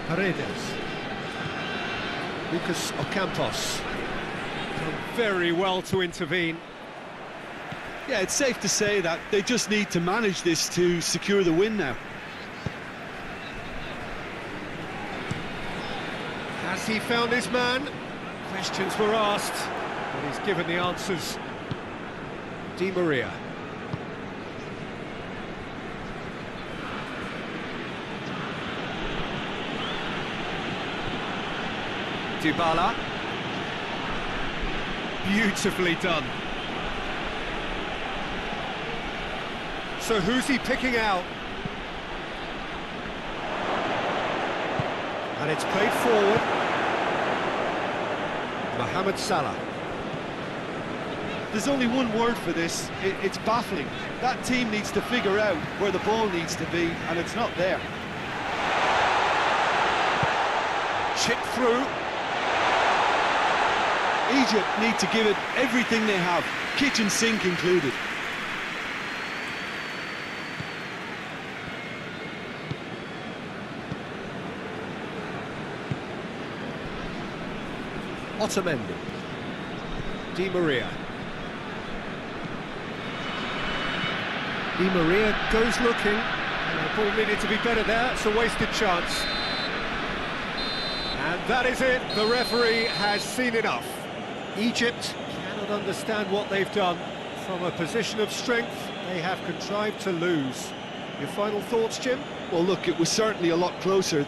[SPEAKER 1] Paredes. Lucas Ocampos. Done very well to intervene.
[SPEAKER 2] Yeah, it's safe to say that they just need to manage this to secure the win now.
[SPEAKER 1] Has he found his man? Questions were asked, but he's given the answers. Di Maria. Dybala. Beautifully done. So who's he picking out? And it's played forward. Mohamed Salah.
[SPEAKER 2] There's only one word for this, it's baffling. That team needs to figure out where the ball needs to be, and it's not there.
[SPEAKER 1] Chip through.
[SPEAKER 2] Egypt need to give it everything they have, kitchen sink included.
[SPEAKER 1] Otamendi. Di Maria. Di Maria goes looking. The ball needed to be better there, it's a wasted chance. And that is it, the referee has seen enough. Egypt cannot understand what they've done. From a position of strength, they have contrived to lose. Your final thoughts, Jim?
[SPEAKER 2] Well, look, it was certainly a lot closer than